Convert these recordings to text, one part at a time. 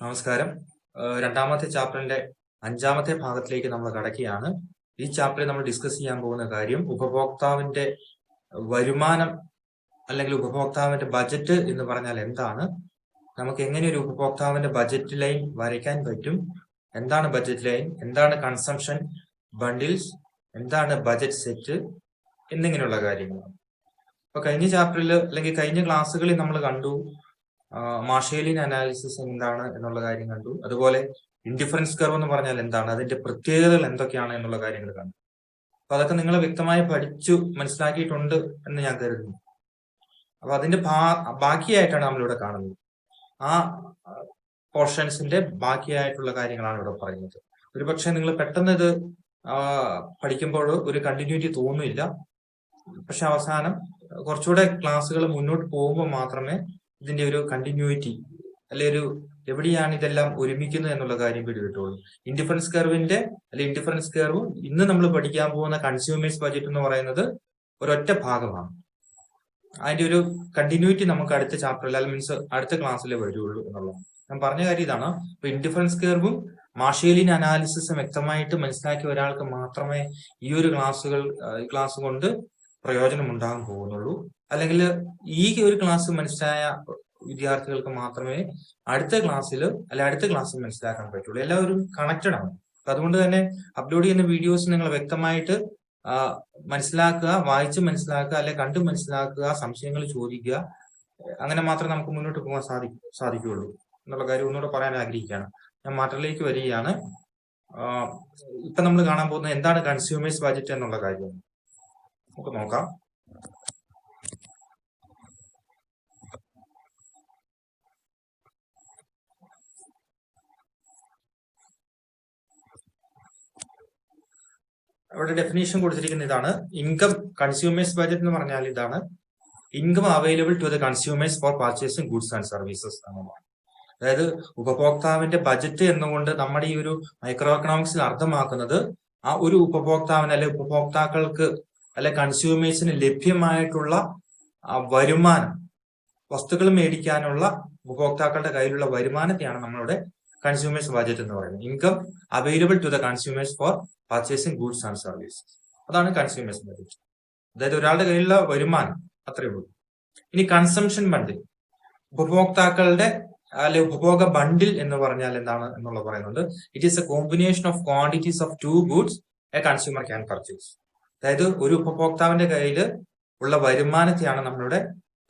നമസ്കാരം. രണ്ടാമത്തെ ചാപ്റ്ററിന്റെ 5ാമത്തെ ഭാഗത്തിലേക്ക് നമ്മൾ കടക്കുകയാണ്. ഈ ചാപ്റ്ററിൽ നമ്മൾ ഡിസ്കസ് ചെയ്യാൻ പോകുന്ന കാര്യം ഉപഭോക്താവിന്റെ വരുമാനം അല്ലെങ്കിൽ ഉപഭോക്താവിന്റെ ബജറ്റ് എന്ന് പറഞ്ഞാൽ എന്താണ്, നമുക്ക് എങ്ങനെ ഒരു ഉപഭോക്താവിന്റെ ബജറ്റ് ലൈൻ വരയ്ക്കാൻ പറ്റും, എന്താണ് ബജറ്റ് ലൈൻ, എന്താണ് കൺസംഷൻ ബണ്ടിൽസ്, എന്താണ് ബജറ്റ് സെറ്റ് എന്നിങ്ങനെയുള്ള കാര്യങ്ങൾ. അപ്പൊ കഴിഞ്ഞ ചാപ്റ്ററിൽ അല്ലെങ്കിൽ കഴിഞ്ഞ ക്ലാസ്സുകളിൽ നമ്മൾ കണ്ടു മാർഷേലിയൻ അനാലിസിസ് എന്താണ് എന്നുള്ള കാര്യം കണ്ടു. അതുപോലെ ഇൻഡിഫറൻസ് കർവ് എന്ന് പറഞ്ഞാൽ എന്താണ്, അതിന്റെ പ്രത്യേകതകൾ എന്തൊക്കെയാണ് എന്നുള്ള കാര്യങ്ങൾ കണ്ടു. അപ്പൊ അതൊക്കെ നിങ്ങൾ വ്യക്തമായി പഠിച്ചു മനസ്സിലാക്കിയിട്ടുണ്ട് എന്ന് ഞാൻ കരുതുന്നു. അപ്പൊ അതിന്റെ ബാക്കിയായിട്ടാണ് നമ്മളിവിടെ കാണുന്നത്. ആ പോർഷൻസിന്റെ ബാക്കിയായിട്ടുള്ള കാര്യങ്ങളാണ് ഇവിടെ പറയുന്നത്. ഒരുപക്ഷെ നിങ്ങൾ പെട്ടെന്ന് ഇത് പഠിക്കുമ്പോൾ ഒരു കണ്ടിന്യൂറ്റി തോന്നില്ല. പക്ഷെ അവസാനം കുറച്ചുകൂടെ ക്ലാസ്സുകൾ മുന്നോട്ട് പോകുമ്പോൾ മാത്രമേ ഇതിന്റെ ഒരു കണ്ടിന്യൂറ്റി അല്ലെ ഒരു എവിടെയാണ് ഇതെല്ലാം ഒരുമിക്കുന്നത് എന്നുള്ള കാര്യം പിടികിട്ടുള്ളൂ. ഇൻഡിഫറൻസ് കർവിന്റെ ഇൻഡിഫറൻസ് കർവ് ഇന്ന് നമ്മൾ പഠിക്കാൻ പോകുന്ന കൺസ്യൂമേഴ്സ് ബജറ്റ് എന്ന് പറയുന്നത് ഒരൊറ്റ ഭാഗമാണ്. അതിന്റെ ഒരു കണ്ടിന്യൂറ്റി നമുക്ക് അടുത്ത ചാപ്റ്ററിൽ മീൻസ് അടുത്ത ക്ലാസ്സിൽ വരുള്ളൂ എന്നുള്ളത് ഞാൻ പറഞ്ഞ കാര്യം ഇതാണ്. അപ്പൊ ഇൻഡിഫറൻസ് കർവും മാർഷേലിയൻ അനാലിസിസും വ്യക്തമായിട്ട് മനസ്സിലാക്കിയ ഒരാൾക്ക് മാത്രമേ ഈ ഒരു ക്ലാസ് കൊണ്ട് പ്രയോജനം ഉണ്ടാകാൻ പോകുന്നുള്ളൂ. അല്ലെങ്കിൽ ഈ ഒരു ക്ലാസ് മനസ്സിലായ വിദ്യാർത്ഥികൾക്ക് മാത്രമേ അടുത്ത ക്ലാസ്സിൽ മനസ്സിലാക്കാൻ പറ്റുള്ളൂ. എല്ലാവരും കണക്റ്റഡ് ആണ്. അപ്പൊ അതുകൊണ്ട് തന്നെ അപ്ലോഡ് ചെയ്യുന്ന വീഡിയോസ് നിങ്ങൾ വ്യക്തമായിട്ട് മനസ്സിലാക്കുക, വായിച്ച് മനസ്സിലാക്കുക, അല്ലെ കണ്ടു മനസ്സിലാക്കുക, സംശയങ്ങൾ ചോദിക്കുക. അങ്ങനെ മാത്രമേ നമുക്ക് മുന്നോട്ട് പോകാൻ സാധിക്കുകയുള്ളൂ എന്നുള്ള കാര്യം ഒന്നുകൂടെ പറയാൻ ആഗ്രഹിക്കുകയാണ്. ഞാൻ മാറ്ററിലേക്ക് വരികയാണ്. ഇപ്പൊ നമ്മൾ കാണാൻ പോകുന്നത് എന്താണ് കൺസ്യൂമേഴ്സ് ബജറ്റ് എന്നുള്ള കാര്യം നമുക്ക് നോക്കാം. അവിടെ ഡെഫിനേഷൻ കൊടുത്തിരിക്കുന്ന ഇതാണ്. ഇൻകം കൺസ്യൂമേഴ്സ് ബജറ്റ് എന്ന് പറഞ്ഞാൽ ഇതാണ്: income available to the consumers for purchasing goods and services എന്നാണ്. അതായത് ഉപഭോക്താവിന്റെ ബജറ്റ് എന്നുകൊണ്ട് നമ്മുടെ ഈ ഒരു മൈക്രോ എക്കണോമിക്സിൽ അർത്ഥമാക്കുന്നത് ആ ഒരു ഉപഭോക്താവിന് അല്ലെ ഉപഭോക്താക്കൾക്ക് അല്ലെ കൺസ്യൂമേഴ്സിന് ലഭ്യമായിട്ടുള്ള വരുമാനം, വസ്തുക്കൾ മേടിക്കാനുള്ള ഉപഭോക്താക്കളുടെ കയ്യിലുള്ള വരുമാനത്തെയാണ് നമ്മളുടെ കൺസ്യൂമേഴ്സ് ബജറ്റ് എന്ന് പറയുന്നത്. Income available to the consumers for purchasing goods and services, അതാണ് കൺസ്യൂമേഴ്സ് ബജറ്റ്. അതായത് ഒരാളുടെ കയ്യിലുള്ള വരുമാനം, അത്രയേ ഉള്ളൂ. ഇനി കൺസംഷൻ ബണ്ടിൽ, ഉപഭോക്താക്കളുടെ അല്ലെ ഉപഭോഗ ബണ്ടിൽ എന്ന് പറഞ്ഞാൽ എന്താണ് എന്നുള്ള പറയുന്നത്. It is A combination of quantities of 2 goods A consumer can purchase. അതായത് ഒരു ഉപഭോക്താവിന്റെ കയ്യിൽ ഉള്ള വരുമാനത്തെയാണ് നമ്മളുടെ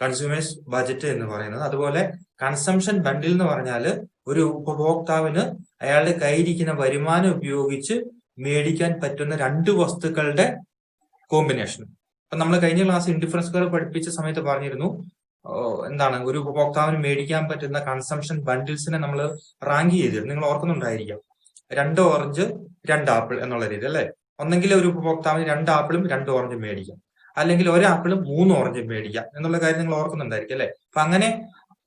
കൺസ്യൂമേഴ്സ് ബജറ്റ് എന്ന് പറയുന്നത്. അതുപോലെ കൺസംഷൻ ബണ്ടിൽ എന്ന് പറഞ്ഞാൽ ഒരു ഉപഭോക്താവിന് അയാളുടെ കയ്യിരിക്കുന്ന വരുമാനം ഉപയോഗിച്ച് മേടിക്കാൻ പറ്റുന്ന 2 വസ്തുക്കളുടെ കോമ്പിനേഷൻ. അപ്പൊ നമ്മൾ കഴിഞ്ഞ ക്ലാസ് ഇൻഡിഫറൻസ് കർവ് പഠിപ്പിച്ച സമയത്ത് പറഞ്ഞിരുന്നു എന്താണ് ഒരു ഉപഭോക്താവിന് മേടിക്കാൻ പറ്റുന്ന കൺസംഷൻ ബണ്ടിൽസിനെ നമ്മൾ റാങ്ക് ചെയ്തിരുന്നു. നിങ്ങൾ ഓർക്കുന്നുണ്ടായിരിക്കാം. 2 ഓറഞ്ച് 2 ആപ്പിൾ എന്നുള്ള രീതി അല്ലെ. ഒന്നെങ്കിൽ ഒരു ഉപഭോക്താവിന് 2 ആപ്പിളും 2 ഓറഞ്ചും മേടിക്കാം, അല്ലെങ്കിൽ 1 ആപ്പിളും 3 ഓറഞ്ചും മേടിക്കാം എന്നുള്ള കാര്യം നിങ്ങൾ ഓർക്കുന്നുണ്ടായിരിക്കും അല്ലെ. അപ്പൊ അങ്ങനെ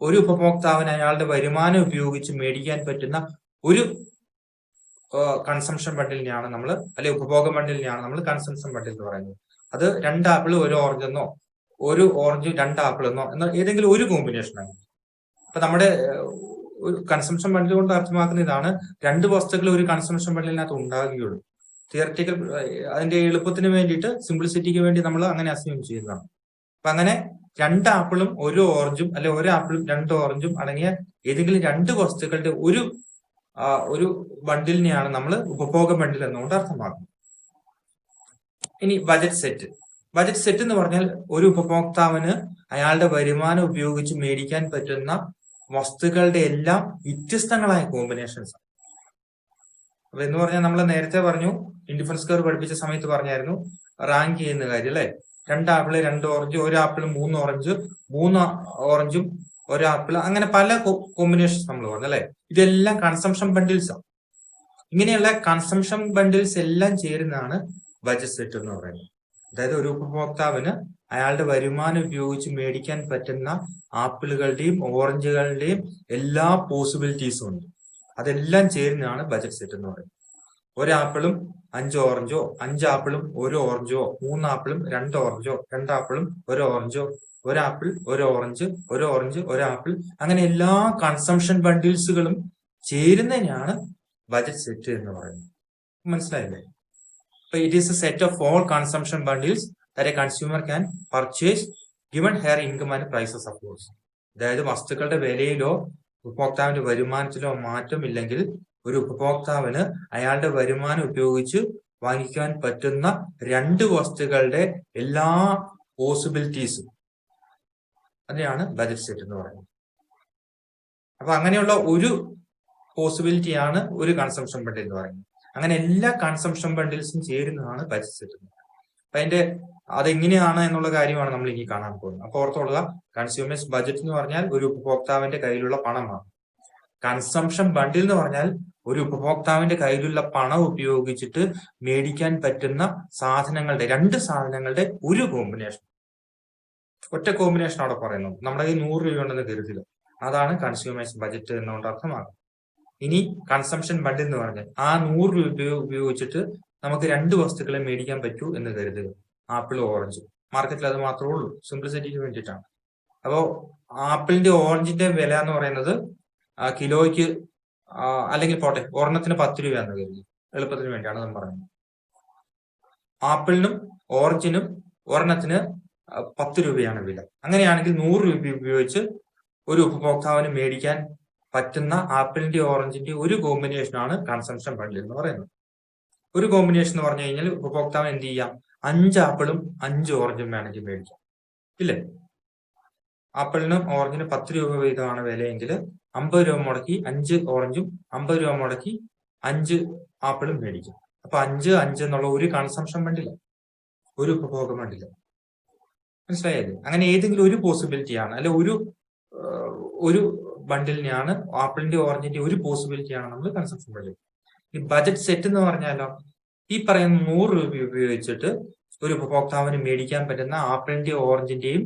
ഒരു ഉപഭോക്താവിന് അയാളുടെ വരുമാനം ഉപയോഗിച്ച് മേടിക്കാൻ പറ്റുന്ന ഒരു കൺസംഷൻ ബണ്ടിലിനെയാണ് നമ്മൾ അല്ലെ ഉപഭോഗ ബണ്ടിലിനെയാണ് നമ്മൾ കൺസംഷൻ ബണ്ടിൽ എന്ന് പറയുന്നത്. അത് 2 ആപ്പിൾ 1 ഓറഞ്ച് എന്നോ 1 ഓറഞ്ച് 2 ആപ്പിൾ എന്നോ എന്ന ഏതെങ്കിലും ഒരു കോമ്പിനേഷൻ ആണ്. അപ്പൊ നമ്മുടെ ഒരു കൺസംഷൻ ബണ്ടിൽ കൊണ്ട് അർത്ഥമാക്കുന്ന ഇതാണ്: 2 വസ്തുക്കൾ ഒരു കൺസംഷൻ ബണ്ടിലിനകത്ത് ഉണ്ടാകുകയുള്ളൂ. തിയററ്റിക്കൽ അതിന്റെ എളുപ്പത്തിന് വേണ്ടിയിട്ട്, സിംപ്ലിസിറ്റിക്ക് വേണ്ടി നമ്മൾ അങ്ങനെ അസ്യൂം ചെയ്യുന്നതാണ്. അപ്പൊ അങ്ങനെ 2 ആപ്പിളും 1 ഓറഞ്ചും അല്ലെ 1 ആപ്പിളും 2 ഓറഞ്ചും അടങ്ങിയ ഏതെങ്കിലും 2 വസ്തുക്കളുടെ ഒരു ബണ്ടിലിനെയാണ് നമ്മൾ ഉപഭോഗ ബണ്ടിൽ എന്നുകൊണ്ട് അർത്ഥമാക്കുന്നത്. ഇനി ബജറ്റ് സെറ്റ്. ബജറ്റ് സെറ്റ് എന്ന് പറഞ്ഞാൽ ഒരു ഉപഭോക്താവിന് അയാളുടെ വരുമാനം ഉപയോഗിച്ച് മേടിക്കാൻ പറ്റുന്ന വസ്തുക്കളുടെ എല്ലാം വ്യത്യസ്തങ്ങളായ കോമ്പിനേഷൻസ്. അപ്പൊ എന്ന് പറഞ്ഞാൽ നമ്മൾ നേരത്തെ പറഞ്ഞു, ഇൻഡിഫറൻസ് കർവ് പഠിപ്പിച്ച സമയത്ത് പറഞ്ഞായിരുന്നു റാങ്ക് ചെയ്യുന്ന കാര്യം അല്ലെ. 2 ആപ്പിള് 2 ഓറഞ്ച്, 1 ആപ്പിളും 3 ഓറഞ്ച്, 3 ഓറഞ്ചും 1 ആപ്പിള്, അങ്ങനെ പല കോമ്പിനേഷൻസ് നമ്മൾ പറഞ്ഞു അല്ലെ. ഇതെല്ലാം കൺസംഷൻ ബണ്ടിൽസ് ആണ്. ഇങ്ങനെയുള്ള കൺസംഷൻ ബണ്ടിൽസ് എല്ലാം ചേരുന്നതാണ് ബജറ്റ് സെറ്റ് എന്ന് പറയുന്നത്. അതായത് ഒരു ഉപഭോക്താവിന് അയാളുടെ വരുമാനം ഉപയോഗിച്ച് മേടിക്കാൻ പറ്റുന്ന ആപ്പിളുകളുടെയും ഓറഞ്ചുകളുടെയും എല്ലാ പോസിബിലിറ്റീസും ഉണ്ട്. അതെല്ലാം ചേരുന്നതാണ് ബജറ്റ് സെറ്റ് എന്ന് പറയുന്നത്. 1 ആപ്പിളും 5 ഓറഞ്ചോ, 5 ആപ്പിളും 1 ഓറഞ്ചോ, 3 ആപ്പിളും 2 ഓറഞ്ചോ, 2 ആപ്പിളും 1 ഓറഞ്ചോ, 1 ആപ്പിൾ 1 ഓറഞ്ച്, 1 ഓറഞ്ച് 1 ആപ്പിൾ, അങ്ങനെ എല്ലാ കൺസംഷൻ ബണ്ടിൽസുകളും ചേരുന്നതിനാണ് ബജറ്റ് സെറ്റ് എന്ന് പറയുന്നത്. മനസ്സിലായില്ലേ? അപ്പൊ it is a set of all consumption bundles that a consumer can purchase given her income and prices of goods. അതായത് വസ്തുക്കളുടെ വിലയിലോ ഉപഭോക്താവിന്റെ വരുമാനത്തിലോ മാറ്റമില്ലെങ്കിൽ ഒരു ഉപഭോക്താവിന് അയാളുടെ വരുമാനം ഉപയോഗിച്ച് വാങ്ങിക്കാൻ പറ്റുന്ന രണ്ട് വസ്തുക്കളുടെ എല്ലാ പോസിബിലിറ്റീസും അതിനെയാണ് ബജറ്റ് സെറ്റ് എന്ന് പറയുന്നത്. അപ്പൊ അങ്ങനെയുള്ള ഒരു പോസിബിലിറ്റിയാണ് ഒരു കൺസംഷൻ ബണ്ടിൽ എന്ന് പറയുന്നത്. അങ്ങനെ എല്ലാ കൺസംഷൻ ബണ്ടിൽസും ചേരുന്നതാണ് ബജറ്റ് സെറ്റ്. അപ്പൊ അതെങ്ങനെയാണ് എന്നുള്ള കാര്യമാണ് നമ്മൾ ഇനി കാണാൻ പോകുന്നത്. അപ്പൊ ഓർത്തോളുക, കൺസ്യൂമേഴ്സ് ബജറ്റ് എന്ന് പറഞ്ഞാൽ ഒരു ഉപഭോക്താവിന്റെ കയ്യിലുള്ള പണമാണ്. കൺസംഷൻ ബണ്ടിൽ എന്ന് പറഞ്ഞാൽ ഒരു ഉപഭോക്താവിന്റെ കയ്യിലുള്ള പണം ഉപയോഗിച്ചിട്ട് മേടിക്കാൻ പറ്റുന്ന രണ്ട് സാധനങ്ങളുടെ ഒരു കോമ്പിനേഷൻ, ഒറ്റ കോമ്പിനേഷൻ അവിടെ പറയുന്നു. നമ്മുടെ കയ്യിൽ 100 രൂപ ഉണ്ടെന്ന് കരുതില്ല, അതാണ് കൺസ്യൂമേഴ്സ് ബജറ്റ് എന്നുകൊണ്ട് അർത്ഥമാകും. ഇനി കൺസംഷൻ ബണ്ടിൽ എന്ന് പറഞ്ഞാൽ ആ 100 രൂപ ഉപയോഗിച്ചിട്ട് നമുക്ക് 2 വസ്തുക്കളെ മേടിക്കാൻ പറ്റൂ എന്ന് കരുതുക, ആപ്പിളും ഓറഞ്ചും. മാർക്കറ്റിൽ അത് മാത്രമേ ഉള്ളൂ, സിംപ്ലിസിറ്റിക്ക് വേണ്ടിയിട്ടാണ്. അപ്പോൾ ആപ്പിളിന്റെ ഓറഞ്ചിന്റെ വില എന്ന് പറയുന്നത് കിലോയ്ക്ക് അല്ലെങ്കിൽ പോട്ടെ ഒരെണ്ണത്തിന് 10 രൂപയാണെന്ന് കരുതി, എളുപ്പത്തിന് വേണ്ടിയാണ് നമ്മൾ പറയുന്നത്. ആപ്പിളിനും ഓറഞ്ചിനും ഒരെണ്ണത്തിന് 10 രൂപയാണ് വില. അങ്ങനെയാണെങ്കിൽ 100 രൂപ ഉപയോഗിച്ച് ഒരു ഉപഭോക്താവിന് മേടിക്കാൻ പറ്റുന്ന ആപ്പിളിന്റെ ഓറഞ്ചിന്റെ ഒരു കോമ്പിനേഷനാണ് കൺസംഷൻ ബണ്ടിൽ എന്ന് പറയുന്നത്. ഒരു കോമ്പിനേഷൻ എന്ന് പറഞ്ഞു കഴിഞ്ഞാൽ ഉപഭോക്താവ് എന്ത് ചെയ്യാം, 5 ആപ്പിളും 5 ഓറഞ്ചും വേണമെങ്കിൽ മേടിക്കാം, ഇല്ലേ? ആപ്പിളിനും ഓറഞ്ചിനും 10 രൂപ വീതമാണ് വിലയെങ്കിൽ 50 രൂപ മുടക്കി 5 ഓറഞ്ചും 50 രൂപ മുടക്കി 5 ആപ്പിളും മേടിക്കാം. അപ്പൊ 5 എന്നുള്ള ഒരു കൺസംഷൻ ബണ്ടില്ല, ഒരു ഉപഭോഗ ബണ്ടില്ല. മനസ്സിലായത്? അങ്ങനെ ഏതെങ്കിലും ഒരു പോസിബിലിറ്റിയാണ്, അല്ലെ ഒരു ബണ്ടിലിനെയാണ്, ആപ്പിളിന്റെ ഓറഞ്ചിന്റെ ഒരു പോസിബിലിറ്റിയാണ് നമ്മൾ കൺസംഷൻ ബണ്ടിൽ. ഈ ബജറ്റ് സെറ്റ് എന്ന് പറഞ്ഞാലോ, ഈ പറയുന്ന 100 രൂപ ഉപയോഗിച്ചിട്ട് ഒരു ഉപഭോക്താവിന് മേടിക്കാൻ പറ്റുന്ന ആപ്പിളിന്റെയും ഓറഞ്ചിന്റെയും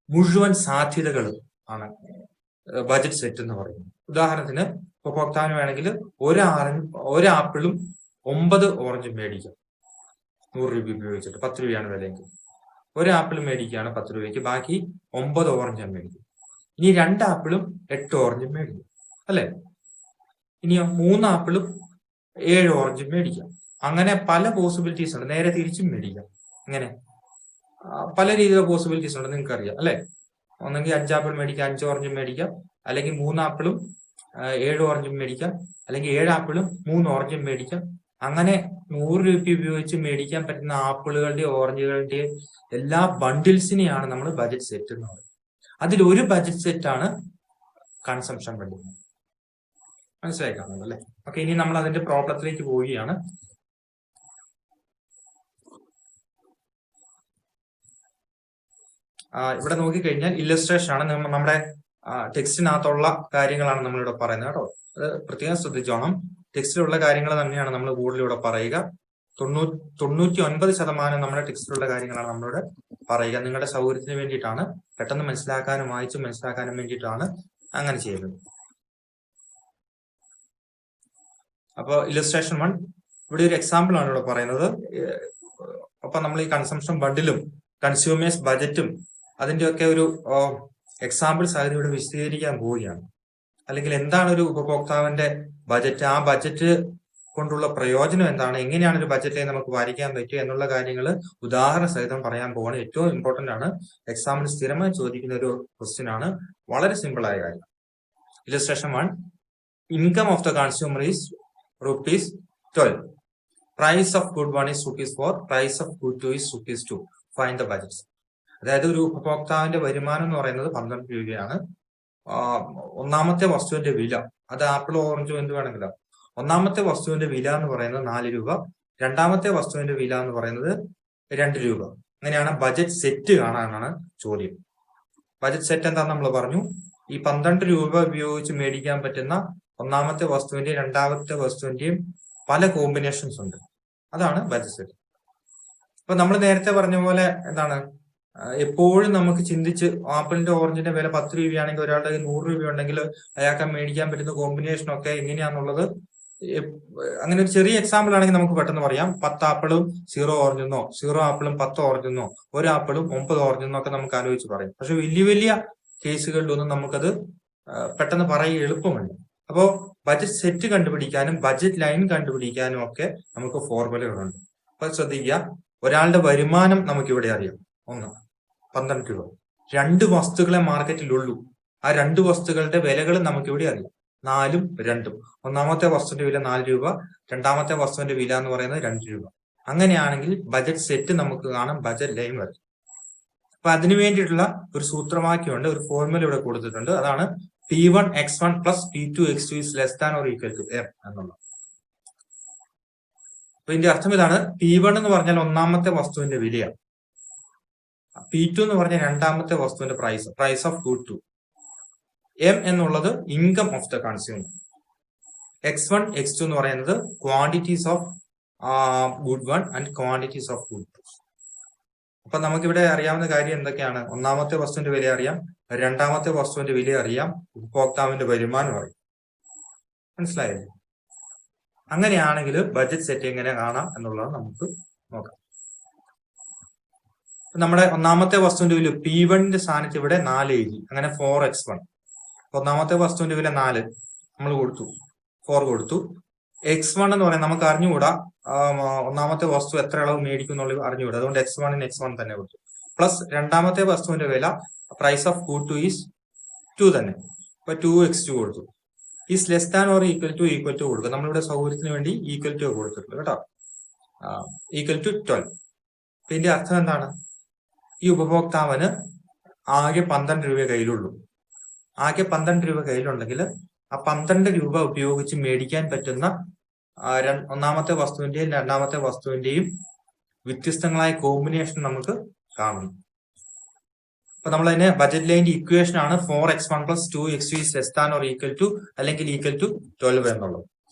മുഴുവൻ സാധ്യതകൾ ആണ് ബജറ്റ് സെറ്റ് എന്ന് പറയുന്നത്. ഉദാഹരണത്തിന് ഉപഭോക്താവിന് വേണമെങ്കിൽ ഒരു ആപ്പിളും 9 ഓറഞ്ചും മേടിക്കാം 100 രൂപ ഉപയോഗിച്ചിട്ട്. 10 രൂപയാണ് വിലയെങ്കിൽ ഒരു ആപ്പിൾ മേടിക്കുകയാണ് 10 രൂപയ്ക്ക്, ബാക്കി 9 ഓറഞ്ചും മേടിക്കും. ഇനി 2 ആപ്പിളും 8 ഓറഞ്ചും മേടിക്കും, അല്ലെ? ഇനിയോ 3 ആപ്പിളും 7 ഓറഞ്ചും മേടിക്കാം. അങ്ങനെ പല പോസിബിലിറ്റീസ് ഉണ്ട്. നേരെ തിരിച്ചും മേടിക്കാം. ഇങ്ങനെ പല രീതിയിലുള്ള പോസിബിലിറ്റീസ് ഉണ്ട്, നിങ്ങൾക്ക് അറിയാം, അല്ലെ? ഒന്നെങ്കിൽ 5 ആപ്പിൾ മേടിക്കാം, 5 ഓറഞ്ചും മേടിക്കാം, അല്ലെങ്കിൽ 3 ആപ്പിളും 7 ഓറഞ്ചും മേടിക്കാം, അല്ലെങ്കിൽ 7 ആപ്പിളും 3 ഓറഞ്ചും മേടിക്കാം. അങ്ങനെ 100 രൂപ ഉപയോഗിച്ച് മേടിക്കാൻ പറ്റുന്ന ആപ്പിളുകളുടെയും ഓറഞ്ചുകളുടെയും എല്ലാ ബണ്ടിൽസിനെയാണ് നമ്മൾ ബജറ്റ് സെറ്റ് എന്ന് പറയുന്നത്. അതിലൊരു ബജറ്റ് സെറ്റ് ആണ് കൺസംഷൻ ബണ്ടിൽ. മനസ്സിലായി കാണുന്നത് അല്ലെ? ഓക്കെ, ഇനി നമ്മൾ അതിന്റെ പ്രോബ്ലത്തിലേക്ക് പോവുകയാണ്. ഇവിടെ നോക്കിക്കഴിഞ്ഞാൽ ഇല്ലസ്ട്രേഷൻ ആണ്, നമ്മുടെ ടെക്സ്റ്റിനകത്തുള്ള കാര്യങ്ങളാണ് നമ്മളിവിടെ പറയുന്നത് കേട്ടോ. അത് പ്രത്യേകം ശ്രദ്ധിച്ചോണം. ടെക്സ്റ്റിലുള്ള കാര്യങ്ങൾ തന്നെയാണ് നമ്മൾ കൂടുതലിവിടെ പറയുക. 99% നമ്മുടെ ടെക്സ്റ്റിലുള്ള കാര്യങ്ങളാണ് നമ്മളിവിടെ പറയുക. നിങ്ങളുടെ സൗകര്യത്തിന് വേണ്ടിയിട്ടാണ്, പെട്ടെന്ന് മനസ്സിലാക്കാനും വായിച്ച് മനസ്സിലാക്കാനും വേണ്ടിയിട്ടാണ് അങ്ങനെ ചെയ്യുന്നത്. അപ്പൊ ഇല്ലസ്ട്രേഷൻ 1, ഇവിടെ ഒരു എക്സാമ്പിൾ ആണ് ഇവിടെ പറയുന്നത്. അപ്പൊ നമ്മൾ ഈ കൺസംഷൻ ബണ്ടിലും കൺസ്യൂമേഴ്സ് ബജറ്റും അതിന്റെയൊക്കെ ഒരു എക്സാമ്പിൾ സാധ്യത ഇവിടെ വിശദീകരിക്കാൻ പോവുകയാണ്. അല്ലെങ്കിൽ എന്താണ് ഒരു ഉപഭോക്താവിന്റെ ബജറ്റ്, ആ ബജറ്റ് കൊണ്ടുള്ള പ്രയോജനം എന്താണ്, എങ്ങനെയാണ് ഒരു ബജറ്റിനെ നമുക്ക് വരയ്ക്കാൻ പറ്റുക എന്നുള്ള കാര്യങ്ങൾ ഉദാഹരണ സഹിതം പറയാൻ പോവാണ്. ഏറ്റവും ഇമ്പോർട്ടന്റ് ആണ്, എക്സാമിന് സ്ഥിരമായി ചോദിക്കുന്ന ഒരു ക്വസ്റ്റ്യൻ ആണ്. വളരെ സിമ്പിൾ ആയ കാര്യം. Illustration 1, income of the consumer is ₹12. Price of good 1 is ₹4. Price of good 2 is ₹2. Find the budgets. അതായത് ഒരു ഉപഭോക്താവിന്റെ വരുമാനം എന്ന് പറയുന്നത് 12 രൂപയാണ്. ഒന്നാമത്തെ വസ്തുവിന്റെ വില, അത് ആപ്പിൾ ഓറഞ്ചോ എന്ത് വേണമെങ്കിലും, ഒന്നാമത്തെ വസ്തുവിന്റെ വില എന്ന് പറയുന്നത് 4 രൂപ, രണ്ടാമത്തെ വസ്തുവിന്റെ വില എന്ന് പറയുന്നത് 2 രൂപ. അങ്ങനെയാണ് ബജറ്റ് സെറ്റ് കാണാനാണ് ചോദ്യം. ബജറ്റ് സെറ്റ് എന്താന്ന് നമ്മൾ പറഞ്ഞു. ഈ 12 രൂപ ഉപയോഗിച്ച് മേടിക്കാൻ പറ്റുന്ന ഒന്നാമത്തെ വസ്തുവിന്റെയും രണ്ടാമത്തെ വസ്തുവിന്റെയും പല കോമ്പിനേഷൻസ് ഉണ്ട്. അതാണ് ബജറ്റ് സെറ്റ്. അപ്പൊ നമ്മൾ നേരത്തെ പറഞ്ഞ പോലെ എന്താണ്, എപ്പോഴും നമുക്ക് ചിന്തിച്ച് ആപ്പിളിന്റെ ഓറഞ്ചിന്റെ വില 10 രൂപയാണെങ്കിൽ ഒരാളുടെ 100 രൂപ ഉണ്ടെങ്കിൽ അയാൾക്ക് മേടിക്കാൻ പറ്റുന്ന കോമ്പിനേഷൻ ഒക്കെ എങ്ങനെയാണെന്നുള്ളത് അങ്ങനെ ഒരു ചെറിയ എക്സാമ്പിൾ ആണെങ്കിൽ നമുക്ക് പെട്ടെന്ന് പറയാം. 10 ആപ്പിളും 0 ഓറഞ്ചെന്നോ, 0 ആപ്പിളും 10 ഓറഞ്ചെന്നോ, ഒരു ആപ്പിളും 9 ഓറഞ്ചെന്നോ ഒക്കെ നമുക്ക് ആലോചിച്ച് പറയും. പക്ഷെ വലിയ വലിയ കേസുകളിലൊന്നും നമുക്കത് പെട്ടെന്ന് പറയുക എളുപ്പമല്ല. അപ്പോൾ ബജറ്റ് സെറ്റ് കണ്ടുപിടിക്കാനും ബജറ്റ് ലൈൻ കണ്ടുപിടിക്കാനും ഒക്കെ നമുക്ക് ഫോർമുലകളുണ്ട്. അപ്പൊ ശ്രദ്ധിക്കുക, ഒരാളുടെ വരുമാനം നമുക്ക് ഇവിടെ അറിയാം, 1 12 രൂപ. 2 വസ്തുക്കളെ മാർക്കറ്റിലുള്ളൂ. ആ 2 വസ്തുക്കളുടെ വിലകൾ നമുക്ക് ഇവിടെ അറിയാം, 4ഉം 2ഉം. ഒന്നാമത്തെ വസ്തുവിന്റെ വില 4 രൂപ, രണ്ടാമത്തെ വസ്തുവിന്റെ വില എന്ന് പറയുന്നത് 2 രൂപ. അങ്ങനെയാണെങ്കിൽ ബജറ്റ് സെറ്റ് നമുക്ക് കാണാം, ബജറ്റ് ലൈൻ വരും. അപ്പൊ അതിനു വേണ്ടിയിട്ടുള്ള ഒരു സൂത്രവാക്യമുണ്ട്, ഒരു ഫോർമുല ഇവിടെ കൊടുത്തിട്ടുണ്ട്. അതാണ് P1 x1 plus P2 x2 is less than or equal to M എന്നുള്ളത്. അപ്പൊ ഇതിന്റെ അർത്ഥം ഇതാണ്. P1 എന്ന് പറഞ്ഞാൽ ഒന്നാമത്തെ വസ്തുവിന്റെ വിലയാണ്. P2 എന്ന് പറഞ്ഞാൽ രണ്ടാമത്തെ വസ്തുവിന്റെ പ്രൈസ് ഓഫ് ഗുഡ് 2. M എന്നുള്ളത് income of the consumer. x1 x2 എന്ന് പറയുന്നത് quantities of good 1 and quantities of good 2. അപ്പൊ നമുക്കിവിടെ അറിയാവുന്ന കാര്യം എന്തൊക്കെയാണ്? ഒന്നാമത്തെ വസ്തുവിന്റെ വില അറിയാം, രണ്ടാമത്തെ വസ്തുവിന്റെ വില അറിയാം, ഉപഭോക്താവിന്റെ വരുമാനം അറിയാം. മനസ്സിലായില്ലേ? അങ്ങനെയാണെങ്കിൽ ബജറ്റ് സെറ്റ് എങ്ങനെ കാണാം എന്നുള്ളത് നമുക്ക് നോക്കാം. നമ്മുടെ ഒന്നാമത്തെ വസ്തുവിന്റെ വില P1ന്റെ സ്ഥാനത്ത് ഇവിടെ 4 എഴുതി, അങ്ങനെ 4x1. ഒന്നാമത്തെ വസ്തുവിന്റെ വില 4 നമ്മൾ കൊടുത്തു, 4 കൊടുത്തു. x1 എന്ന് പറയാൻ നമുക്ക് അറിഞ്ഞുകൂടാ, ഒന്നാമത്തെ വസ്തു എത്ര അളവ് മേടിക്കും എന്നുള്ളത് അറിഞ്ഞുകൂടാ, അതുകൊണ്ട് x1 x1 തന്നെ കൊടുത്തു. പ്ലസ് രണ്ടാമത്തെ വസ്തുവിന്റെ വില പ്രൈസ് ഓഫ് ഗുഡ് 2 ഈസ് 2 തന്നെ, അപ്പൊ 2x2 കൊടുത്തു. Is less than or equal to കൊടുക്കുക. നമ്മളിവിടെ സൗകര്യത്തിന് വേണ്ടി ഈക്വൽ ടു കൊടുത്തിട്ടുണ്ട് കേട്ടോ, ഈക്വൽ ടു 12. ഇതിന്റെ അർത്ഥം എന്താണ്? ഈ ഉപഭോക്താവിന് ആകെ 12 രൂപ കയ്യിലുള്ളൂ. ആകെ 12 രൂപ കയ്യിലുണ്ടെങ്കിൽ ആ 12 രൂപ ഉപയോഗിച്ച് മേടിക്കാൻ പറ്റുന്ന ഒന്നാമത്തെ വസ്തുവിന്റെയും രണ്ടാമത്തെ വസ്തുവിന്റെയും വ്യത്യസ്തങ്ങളായ കോമ്പിനേഷൻ നമുക്ക് കാണുന്നു. അപ്പൊ നമ്മൾ അതിനെ ബജറ്റ് ലൈൻ്റെ ഇക്വേഷൻ ആണ് 4x1 plus 2x2 is less than or equal to അല്ലെങ്കിൽ ഈക്വൽ ടു 12 എന്നുള്ളത്.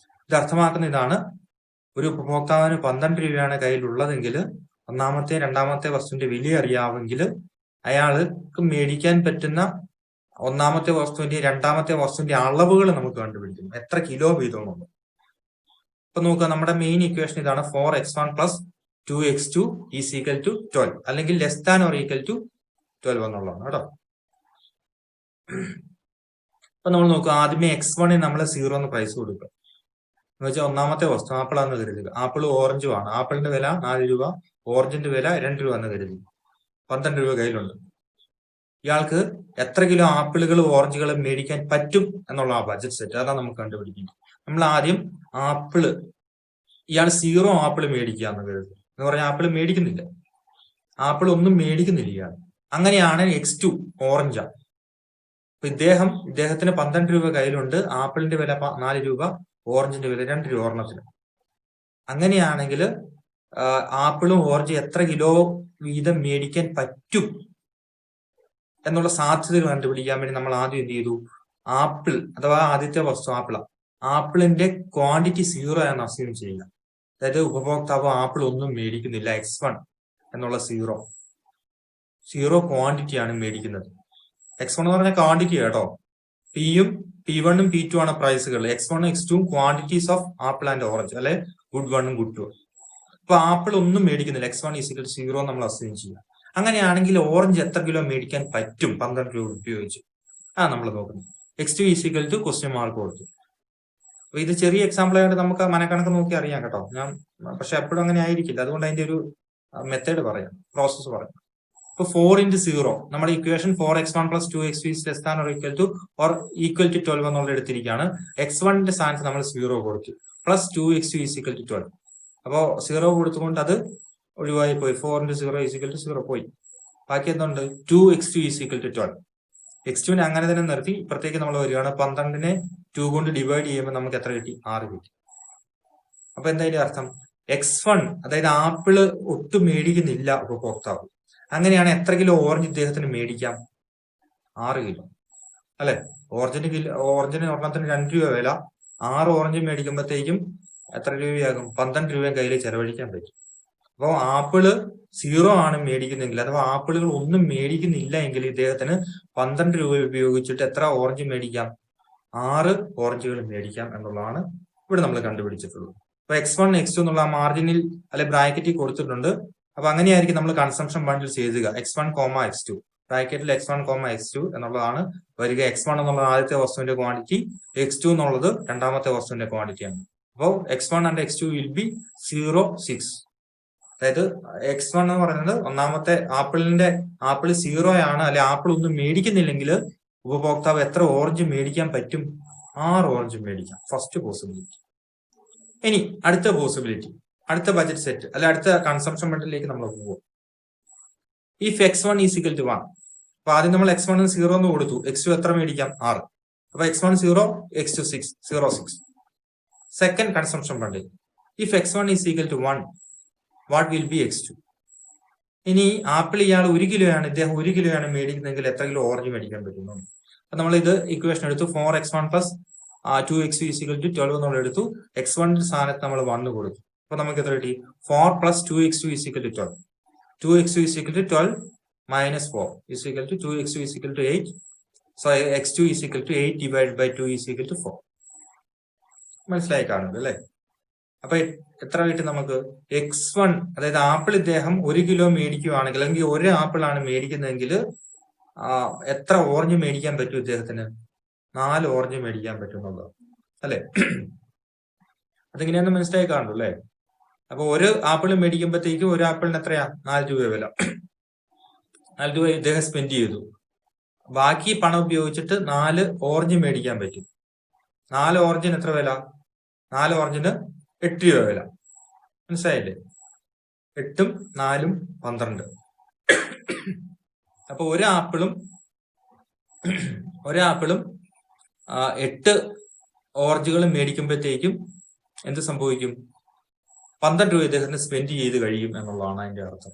ഇത് അർത്ഥമാക്കുന്ന ഇതാണ്, ഒരു ഉപഭോക്താവിന് 12 രൂപയാണ് കയ്യിലുള്ളതെങ്കിൽ ഒന്നാമത്തെ രണ്ടാമത്തെ വസ്തുവിന്റെ വില അറിയാമെങ്കിൽ അയാൾക്ക് മേടിക്കാൻ പറ്റുന്ന ഒന്നാമത്തെ വസ്തുവിന്റെ രണ്ടാമത്തെ വസ്തുവിന്റെ അളവുകൾ നമുക്ക് കണ്ടുപിടിക്കും, എത്ര കിലോ വീതമുണ്ട്. ഇപ്പൊ നോക്കുക, നമ്മുടെ മെയിൻ ഇക്വേഷൻ ഇതാണ്, 4x1 plus 2x2 is equal to 12 അല്ലെങ്കിൽ less than or equal to 12 എന്നുള്ളതാണ് കേട്ടോ. അപ്പൊ നമ്മൾ നോക്കുക, ആദ്യമേ x1 നമ്മൾ 0 എന്ന് പ്രൈസ് കൊടുക്കുക. എന്ന് വെച്ചാൽ ഒന്നാമത്തെ വസ്തു ആപ്പിൾ ആണെന്ന് കരുതുക, ആപ്പിൾ ഓറഞ്ചും ആണ്. ആപ്പിളിന്റെ വില 4 രൂപ, ഓറഞ്ചിന്റെ വില 2 രൂപ എന്ന് കരുതി, 12 രൂപ കയ്യിലുണ്ട്. ഇയാൾക്ക് എത്ര കിലോ ആപ്പിളുകളും ഓറഞ്ചുകളും മേടിക്കാൻ പറ്റും എന്നുള്ള ആ ബജറ്റ് സെറ്റ്, അതാണ് നമുക്ക് കണ്ടുപിടിക്കുന്നത്. നമ്മൾ ആദ്യം ആപ്പിള്, ഇയാൾ 0 ആപ്പിൾ മേടിക്കുക എന്ന് കരുതുക. എന്ന് പറഞ്ഞാൽ ആപ്പിൾ മേടിക്കുന്നില്ല, ആപ്പിൾ ഒന്നും മേടിക്കുന്നില്ല ഇയാൾ. അങ്ങനെയാണ് x2 ഓറഞ്ചാണ്. അപ്പൊ ഇദ്ദേഹത്തിന് 12 രൂപ കയ്യിലുണ്ട്, ആപ്പിളിന്റെ വില 4 രൂപ, ഓറഞ്ചിന്റെ വില 2 രൂപ ഒരെണ്ണത്തിന്. അങ്ങനെയാണെങ്കിൽ ആപ്പിളും ഓറഞ്ചും എത്ര കിലോ വീതം മേടിക്കാൻ പറ്റും എന്നുള്ള സാധ്യതകൾ കണ്ടുപിടിക്കാൻ വേണ്ടി നമ്മൾ ആദ്യം എന്ത് ചെയ്തു? ആപ്പിൾ അഥവാ ആദ്യത്തെ വസ്തു ആപ്പിളിന്റെ ക്വാണ്ടിറ്റി 0 ആണെന്ന് അസ്യൂം ചെയ്യുക. അതായത് ഉപഭോക്താവ് ആപ്പിൾ ഒന്നും മേടിക്കുന്നില്ല, x1 എന്നുള്ള 0 ക്വാണ്ടിറ്റിയാണ് മേടിക്കുന്നത്. x1 എന്ന് പറഞ്ഞ ക്വാണ്ടിറ്റി കേട്ടോ, P1 P2 ആണ് പ്രൈസുകൾ, x1 x2 quantities of apple and orange, അല്ലെ ഗുഡ് 1 ഗുഡ് 2. അപ്പൊ ആപ്പിൾ ഒന്നും മേടിക്കുന്നില്ല, x1 = 0 നമ്മൾ അസ്യൂം ചെയ്യുക. അങ്ങനെയാണെങ്കിൽ ഓറഞ്ച് എത്ര കിലോ മേടിക്കാൻ പറ്റും 12 രൂപ ഉപയോഗിച്ച്, നമ്മൾ നോക്കുന്നത്. x2 = ക്വസ്റ്റ്യൻ മാർക്ക് കൊടുത്തു. അപ്പൊ ഇത് ചെറിയ എക്സാമ്പിൾ ആയിട്ട് നമുക്ക് മനക്കണക്ക് നോക്കി അറിയാം കേട്ടോ. ഞാൻ പക്ഷെ എപ്പോഴും അങ്ങനെ ആയിരിക്കില്ല, അതുകൊണ്ട് അതിന്റെ ഒരു മെത്തേഡ് പറയാം, പ്രോസസ്സ് പറയാം. ഇപ്പൊ 4 × 0 നമ്മുടെ equation 4x1 plus 2x2 is less than or equal to 12 എന്നുള്ള എടുത്തിരിക്കുകയാണ്. x1ന്റെ സ്ഥാനത്ത് നമ്മൾ 0 കൊടുത്തു, plus 2x2 is equal to 12. അപ്പോ 0 കൊടുത്തുകൊണ്ട് അത് ഒഴിവായി പോയി, 4 × 0 = 0 പോയി. ബാക്കി എന്തുണ്ട്? 2x2 is equal to 12. x2നെ അങ്ങനെ തന്നെ നിർത്തി, ഇപ്പുറത്തേക്ക് നമ്മൾ വരികയാണ്. 12നെ 2 കൊണ്ട് ഡിവൈഡ് ചെയ്യുമ്പോൾ നമുക്ക് എത്ര കിട്ടി? 6 കിട്ടി. അപ്പൊ എന്തായാലും അർത്ഥം, x1 അതായത് ആപ്പിള് ഒട്ടും മേടിക്കുന്നില്ല ഉപഭോക്താവ്. അങ്ങനെയാണ് എത്ര കിലോ ഓറഞ്ച് ഇദ്ദേഹത്തിന് മേടിക്കാം? 6 കിലോ, അല്ലെ? ഓറഞ്ചിന് ഒരെണ്ണത്തിന് 2 രൂപ വില, 6 ഓറഞ്ച് മേടിക്കുമ്പോഴത്തേക്കും എത്ര രൂപയാകും? 12 രൂപ കയ്യിൽ ചെലവഴിക്കാൻ പറ്റും. അപ്പോൾ ആപ്പിള് 0 ആണ് മേടിക്കുന്നെങ്കിൽ, അഥവാ ആപ്പിളുകൾ ഒന്നും മേടിക്കുന്നില്ല എങ്കിൽ ഇദ്ദേഹത്തിന് 12 രൂപ ഉപയോഗിച്ചിട്ട് എത്ര ഓറഞ്ച് മേടിക്കാം? 6 ഓറഞ്ചുകൾ മേടിക്കാം എന്നുള്ളതാണ് ഇവിടെ നമ്മൾ കണ്ടുപിടിച്ചിട്ടുള്ളത്. അപ്പൊ x1 x2 എന്നുള്ള മാർജിനിൽ അല്ലെ ബ്രാക്കറ്റിൽ കൊടുത്തിട്ടുണ്ട്. അപ്പൊ അങ്ങനെയായിരിക്കും നമ്മൾ കൺസംഷൻ ബണ്ടിൽസ് എഴുതുക, x1, x2. ബ്രാക്കറ്റിൽ x1, x2 എന്നുള്ളതാണ് വരിക. x1 എന്നുള്ള ആദ്യത്തെ വസ്തുവിന്റെ ക്വാണ്ടിറ്റി, x2 എന്നുള്ളത് രണ്ടാമത്തെ വസ്തുവിന്റെ ക്വാണ്ടിറ്റിയാണ്. അപ്പോൾ x1 and x2 will be 0, 6. അതായത് x1 എന്ന് പറയുന്നത് ഒന്നാമത്തെ ആപ്പിൾ 0 ആണ്, അല്ലെ ആപ്പിൾ ഒന്നും മേടിക്കുന്നില്ലെങ്കിൽ ഉപഭോക്താവ് എത്ര ഓറഞ്ച് മേടിക്കാൻ പറ്റും? 6 ഓറഞ്ച് മേടിക്കാം. First possibility. ഇനി അടുത്ത പോസിബിലിറ്റി, അടുത്ത ബജറ്റ് സെറ്റ് അല്ലെ അടുത്ത കൺസംഷൻ ബണ്ടിലേക്ക് നമ്മൾ പോകും. If x1 is equal to 1. അപ്പൊ ആദ്യം നമ്മൾ x1 0 എന്ന് കൊടുത്തു, x2 എത്ര മേടിക്കാം? 6. അപ്പൊ x1 0, x2 6, 0, 6. Second consumption bundle if x1 is equal to 1, what will be x2? ഇനി ആപ്പിൾ ഇയാൾ 1 കിലോയാണ്, ഇദ്ദേഹം 1 കിലോയാണ് മേടിക്കുന്നതെങ്കിൽ എത്ര കിലോ ഓറഞ്ച് മേടിക്കാൻ പറ്റുന്നു? അപ്പൊ നമ്മൾ ഇത് ഇക്വേഷൻ എടുത്തു. 4x1 plus 2x2 is equal to 12 നമ്മൾ എടുത്തു. x1 സ്ഥാനത്ത് നമ്മൾ 1 കൊടുത്തു. അപ്പൊ നമുക്ക് എത്ര കിട്ടി? 4 plus 2x2 is equal to 12. 2x2 is equal to 12 minus 4 is equal to 2x2 is equal to 8. So x2 is equal to 8 divided by 2 is equal to 4. മനസ്സിലായി കാണുന്നത് അല്ലെ? അപ്പൊ എത്ര കിട്ടി നമുക്ക്? x1, അതായത് ആപ്പിൾ ഇദ്ദേഹം 1 കിലോ മേടിക്കുകയാണെങ്കിൽ, അല്ലെങ്കിൽ ഒരു ആപ്പിൾ ആണ് മേടിക്കുന്നതെങ്കിൽ എത്ര ഓറഞ്ച് മേടിക്കാൻ പറ്റും ഇദ്ദേഹത്തിന്? 4 ഓറഞ്ച് മേടിക്കാൻ പറ്റുന്നുള്ളൂ അല്ലെ? അതെങ്ങനെയാന്ന് മനസ്സിലായി കാണുള്ളൂ അല്ലെ? അപ്പൊ ഒരു ആപ്പിൾ മേടിക്കുമ്പോഴത്തേക്കും ഒരു ആപ്പിളിന് എത്രയാ? 4 രൂപ വില. 4 രൂപ ഇദ്ദേഹം സ്പെൻഡ് ചെയ്തു. ബാക്കി പണം ഉപയോഗിച്ചിട്ട് 4 ഓറഞ്ച് മേടിക്കാൻ പറ്റും. 4 ഓറഞ്ചിന് എത്ര വില? 4 ഓറഞ്ചിന് 8 രൂപ വില. മനസ്സിലായില്ലേ? 8ഉം 4ഉം 12. അപ്പൊ ഒരാപ്പിളും 8 ഓറഞ്ചുകളും മേടിക്കുമ്പോഴത്തേക്കും എന്ത് സംഭവിക്കും? 12 രൂപ ഇദ്ദേഹത്തിന് സ്പെൻഡ് ചെയ്ത് കഴിയും എന്നുള്ളതാണ് അതിന്റെ അർത്ഥം.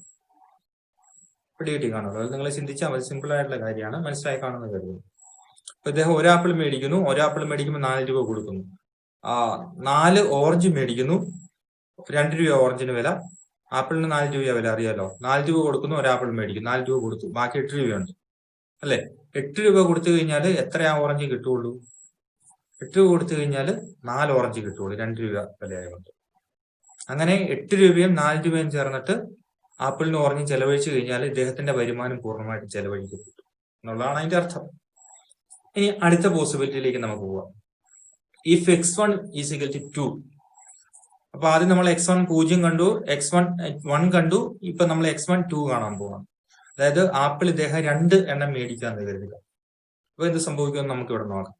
പിടികിട്ടി കാണുള്ളൂ. അത് നിങ്ങൾ ചിന്തിച്ചാൽ മതി. സിമ്പിൾ ആയിട്ടുള്ള കാര്യമാണ്, മനസ്സിലായി കാണുന്ന കാര്യം. അപ്പൊ ഇദ്ദേഹം ഒരാപ്പിൾ മേടിക്കുന്നു. ഒരാപ്പിൾ മേടിക്കുമ്പോൾ 4 രൂപ കൊടുക്കുന്നു. 4 ഓറഞ്ച് മേടിക്കുന്നു. 2 രൂപ ഓറഞ്ചിന് വില. ആപ്പിളിന് 4 രൂപ വില അറിയാലോ. 4 രൂപ കൊടുക്കുന്നു, ഒരാപ്പിൾ മേടിക്കും. 4 രൂപ കൊടുത്തു, ബാക്കി 8 രൂപയുണ്ട് അല്ലെ? 8 രൂപ കൊടുത്തു കഴിഞ്ഞാൽ എത്രയാ ഓറഞ്ച് കിട്ടുള്ളൂ? 8 രൂപ കൊടുത്തു കഴിഞ്ഞാൽ 4 ഓറഞ്ച് കിട്ടുള്ളൂ, 2 രൂപ വിലയായതുകൊണ്ട്. അങ്ങനെ 8 രൂപയും 4 രൂപയും ചേർന്നിട്ട് ആപ്പിളിന് ഓറഞ്ച് ചെലവഴിച്ചു കഴിഞ്ഞാൽ ഇദ്ദേഹത്തിന്റെ വരുമാനം പൂർണ്ണമായിട്ട് ചെലവഴിക്കപ്പെട്ടു എന്നുള്ളതാണ് അതിന്റെ അർത്ഥം. ഇനി അടുത്ത പോസിബിലിറ്റിയിലേക്ക് നമുക്ക് പോവാം. If x1 is equal to 2. അപ്പൊ ആദ്യം നമ്മൾ x1 0 കണ്ടു, x1 1 കണ്ടു. ഇപ്പൊ നമ്മൾ x1 2 കാണാൻ പോവാം. അതായത് ആപ്പിൾ ഇദ്ദേഹം 2 എണ്ണം മേടിക്കാന്ന് കരുതുക. അപ്പൊ എന്ത് സംഭവിക്കുമെന്ന് നമുക്ക് ഇവിടെ നോക്കാം.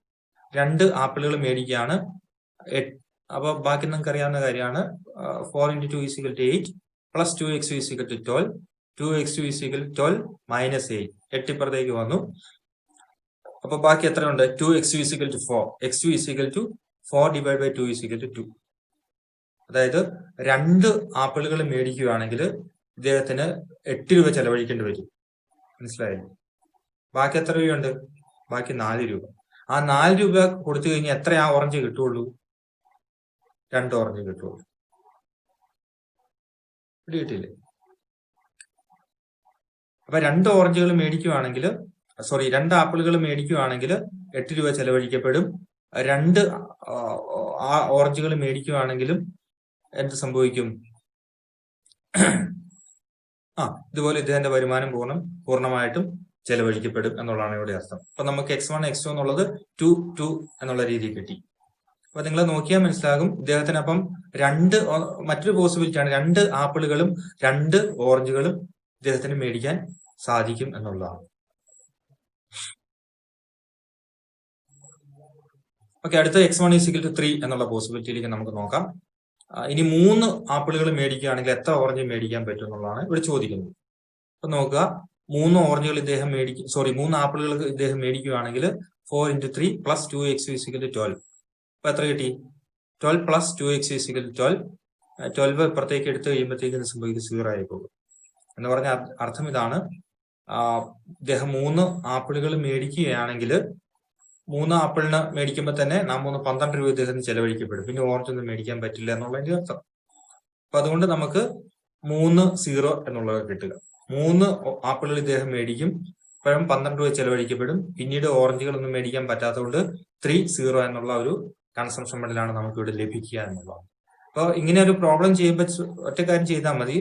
2 ആപ്പിളുകൾ മേടിക്കുകയാണ്. അപ്പൊ ബാക്കി നിങ്ങൾക്ക് അറിയാവുന്ന കാര്യമാണ്. 4 into 2 is equal to 8 plus 2x2 is equal to 12. 2x2 is equal to 12 minus 8. 8 ഇപ്പുറത്തേക്ക് വന്നു. അപ്പൊ ബാക്കി എത്ര ഉണ്ട്? 2x2 is equal to 4. x2 is equal to 4 divided by 2 is equal to 2. അതായത് 2 ആപ്പിളുകൾ മേടിക്കുകയാണെങ്കിൽ ഇദ്ദേഹത്തിന് 8 രൂപ ചെലവഴിക്കേണ്ടി വരും. മനസ്സിലായില്ലേ? ബാക്കി എത്ര രൂപയുണ്ട്? ബാക്കി 4 രൂപ. ആ 4 രൂപ കൊടുത്തു കഴിഞ്ഞാൽ എത്ര ആ ഓറഞ്ച് കിട്ടുള്ളൂ? 2 ഓറഞ്ച് കിട്ടുള്ളൂ. കിട്ടിയില്ലേ? അപ്പൊ 2 ഓറഞ്ചുകൾ മേടിക്കുകയാണെങ്കിൽ, 2 ആപ്പിളുകൾ മേടിക്കുകയാണെങ്കിൽ 8 രൂപ ചെലവഴിക്കപ്പെടും. 2 ഓറഞ്ചുകൾ മേടിക്കുകയാണെങ്കിലും എന്ത് സംഭവിക്കും? ഇതുപോലെ ഇദ്ദേഹത്തിന്റെ വരുമാനം പൂർണ്ണമായിട്ടും ചെലവഴിക്കപ്പെടും എന്നുള്ളതാണ് ഇവിടെ അർത്ഥം. അപ്പൊ നമുക്ക് x1 x2 എന്നുള്ളത് 2 2 എന്നുള്ള രീതിയിൽ കിട്ടി. അപ്പൊ നിങ്ങൾ നോക്കിയാൽ മനസ്സിലാകും ഇദ്ദേഹത്തിന് അപ്പം മറ്റൊരു പോസിബിലിറ്റി ആണ് 2 ആപ്പിളുകളും 2 ഓറഞ്ചുകളും ഇദ്ദേഹത്തിന് മേടിക്കാൻ സാധിക്കും എന്നുള്ളതാണ്. ഓക്കെ, അടുത്ത x1 is equal to 3 എന്നുള്ള പോസിബിലിറ്റിയിലേക്ക് നമുക്ക് നോക്കാം. ഇനി 3 ആപ്പിളുകൾ മേടിക്കുകയാണെങ്കിൽ എത്ര ഓറഞ്ച് മേടിക്കാൻ പറ്റും എന്നുള്ളതാണ് ഇവിടെ ചോദിക്കുന്നത്. അപ്പൊ നോക്കുക, 3 ഓറഞ്ചുകൾ ഇദ്ദേഹം 3 ആപ്പിളുകൾ ഇദ്ദേഹം മേടിക്കുകയാണെങ്കിൽ 4 into 3 plus 2x2 is equal to 12. അപ്പൊ എത്ര കിട്ടി? 12 plus 2x is equal to 12. 12 ഇപ്പുറത്തേക്ക് എടുത്തു കഴിയുമ്പോഴത്തേക്ക് സംഭവിക്കുന്നത് 0 ആയി പോകും. എന്ന് പറഞ്ഞ അർത്ഥം ഇതാണ്, ഇദ്ദേഹം 3 ആപ്പിളുകൾ മേടിക്കുകയാണെങ്കിൽ 3 ആപ്പിളിന് മേടിക്കുമ്പോൾ തന്നെ 12 രൂപ ഇദ്ദേഹത്തിന് ചെലവഴിക്കപ്പെടും. പിന്നെ ഓറഞ്ച് ഒന്നും മേടിക്കാൻ പറ്റില്ല എന്നുള്ളതിന്റെ അർത്ഥം. അപ്പൊ അതുകൊണ്ട് നമുക്ക് 3 0 എന്നുള്ളത് കിട്ടുക. 3 ആപ്പിളുകൾ ഇദ്ദേഹം മേടിക്കും, ഇപ്പോഴും 12 രൂപ ചെലവഴിക്കപ്പെടും. പിന്നീട് ഓറഞ്ചുകളൊന്നും മേടിക്കാൻ പറ്റാത്തതുകൊണ്ട് 3 0 എന്നുള്ള ഒരു കൺസംഷൻ ബണ്ടിലാണ് നമുക്ക് ഇവിടെ ലഭിക്കുക എന്നുള്ളതാണ്. അപ്പോൾ ഇങ്ങനെ ഒരു പ്രോബ്ലം ചെയ്യുമ്പോൾ ഒറ്റ കാര്യം ചെയ്താൽ മതി.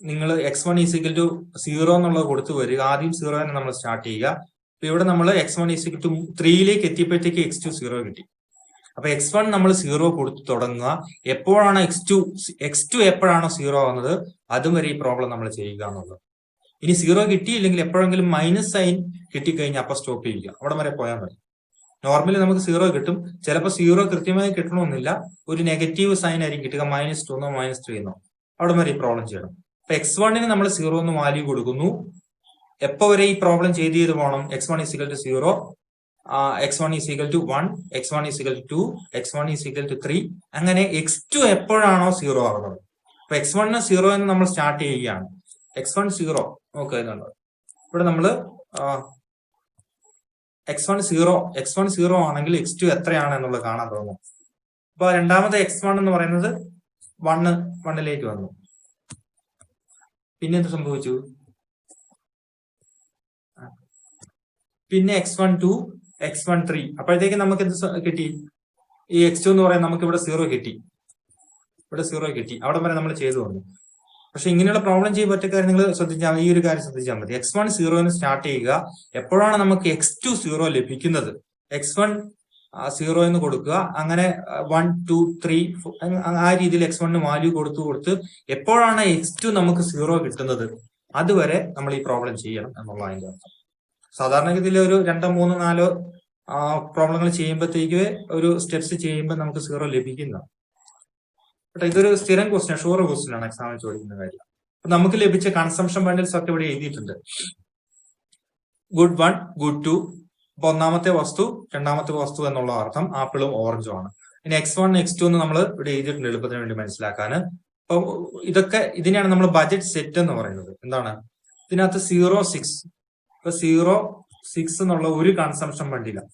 നിങ്ങൾ x1 ഈസിക്കൽ ടു 0 എന്നുള്ളത് കൊടുത്തു വരിക. ആദ്യം 0 തന്നെ നമ്മൾ സ്റ്റാർട്ട് ചെയ്യുക. അപ്പൊ ഇവിടെ നമ്മൾ x1 ഈസിക്കൽ ടു 3ലേക്ക് എത്തിയപ്പോഴത്തേക്ക് x2 0 കിട്ടി. അപ്പൊ x1 നമ്മൾ 0 കൊടുത്ത് തുടങ്ങുക. എപ്പോഴാണ് x2 എപ്പോഴാണോ 0 ആവുന്നത് അതും വരെ ഈ പ്രോബ്ലം നമ്മൾ ചെയ്യുക എന്നുള്ളത്. ഇനി 0 കിട്ടിയില്ലെങ്കിൽ എപ്പോഴെങ്കിലും മൈനസ് സൈൻ കിട്ടിക്കഴിഞ്ഞാൽ അപ്പൊ സ്റ്റോപ്പ് ചെയ്യുക, അവിടെ വരെ പോയാൽ മതി. നോർമലി നമുക്ക് 0 കിട്ടും, ചിലപ്പോൾ 0 കൃത്യമായി കിട്ടണമെന്നില്ല, ഒരു നെഗറ്റീവ് സൈൻ ആയിരിക്കും കിട്ടുക, -2 എന്നോ -3 എന്നോ, അവിടെ വരെ ഈ പ്രോബ്ലം ചെയ്യണം. അപ്പൊ x1 നമ്മൾ 0 എന്ന് വാല്യൂ കൊടുക്കുന്നു. എപ്പോ വരെ ഈ പ്രോബ്ലം ചെയ്ത് പോകണം? x1 is equal to 0, x1 is equal to 1, x1 is equal to 2, x1 is equal to 3, അങ്ങനെ x2 എപ്പോഴാണോ 0 ആകുന്നത്. അപ്പൊ x1 0 എന്ന് നമ്മൾ സ്റ്റാർട്ട് ചെയ്യുകയാണ്. x1 0 ഓക്കെ എന്നുള്ളത് ഇവിടെ നമ്മള് x1 0 ആണെങ്കിൽ x2 എത്രയാണ് എന്നുള്ളത് കാണാൻ തുടങ്ങും. അപ്പൊ രണ്ടാമത്തെ x1 എന്ന് പറയുന്നത് 1ലേക്ക് വന്നു. പിന്നെ എന്ത് സംഭവിച്ചു? പിന്നെ x1 2, x1 3, അപ്പോഴത്തേക്ക് നമുക്ക് എന്ത് കിട്ടി? ഈ x2 എന്ന് പറയാൻ നമുക്ക് ഇവിടെ 0 കിട്ടി, അവിടെ വരെ നമ്മൾ ചെയ്തു വന്നു. പക്ഷെ ഇങ്ങനെയുള്ള പ്രോബ്ലം ചെയ്യുമ്പോൾ ഒറ്റ കാര്യം നിങ്ങൾ ശ്രദ്ധിച്ചാൽ, ഈ ഒരു കാര്യം ശ്രദ്ധിച്ചാൽ മതി. x1 0 എന്ന് സ്റ്റാർട്ട് ചെയ്യുക. എപ്പോഴാണ് നമുക്ക് x2 0 ലഭിക്കുന്നത്? x1 0 എന്ന് കൊടുക്കുക. അങ്ങനെ 1 2 3 ആ രീതിയിൽ x1 വാല്യൂ കൊടുത്ത് എപ്പോഴാണ് x2 നമുക്ക് 0 കിട്ടുന്നത് അതുവരെ നമ്മൾ ഈ പ്രോബ്ലം ചെയ്യണം എന്നുള്ള അതിന്റെ അർത്ഥം. സാധാരണഗതിയിൽ ഒരു 2 3 4 പ്രോബ്ലങ്ങൾ ചെയ്യുമ്പോഴത്തേക്ക് ഒരു സ്റ്റെപ്സ് ചെയ്യുമ്പോൾ നമുക്ക് 0 ലഭിക്കുന്നതാണ്. പക്ഷെ ഇതൊരു സ്ഥിരം ക്വസ്റ്റ്യൻ, ഷുവർ ക്വസ്റ്റ്യൻ ആണ് എക്സാമിൽ ചോദിക്കുന്ന കാര്യം. അപ്പൊ നമുക്ക് ലഭിച്ച കൺസംഷൻ ബണ്ടിൽസ് ഒക്കെ ഇവിടെ എഴുതിയിട്ടുണ്ട്. Good 1, good 2. അപ്പൊ ഒന്നാമത്തെ വസ്തു, രണ്ടാമത്തെ വസ്തു എന്നുള്ള അർത്ഥം ആപ്പിളും ഓറഞ്ചും ആണ്. ഇനി x1 x2 എന്ന് നമ്മൾ ഇവിടെ എഴുതിയിട്ടുണ്ട് എളുപ്പത്തിന് വേണ്ടി മനസ്സിലാക്കാൻ. അപ്പൊ ഇതിനെയാണ് നമ്മൾ ബജറ്റ് സെറ്റ് എന്ന് പറയുന്നത്. എന്താണ് ഇതിനകത്ത് 0 6. ഇപ്പൊ 0 6 എന്നുള്ള ഒരു കൺസംഷൻ ബണ്ടിലാണ്,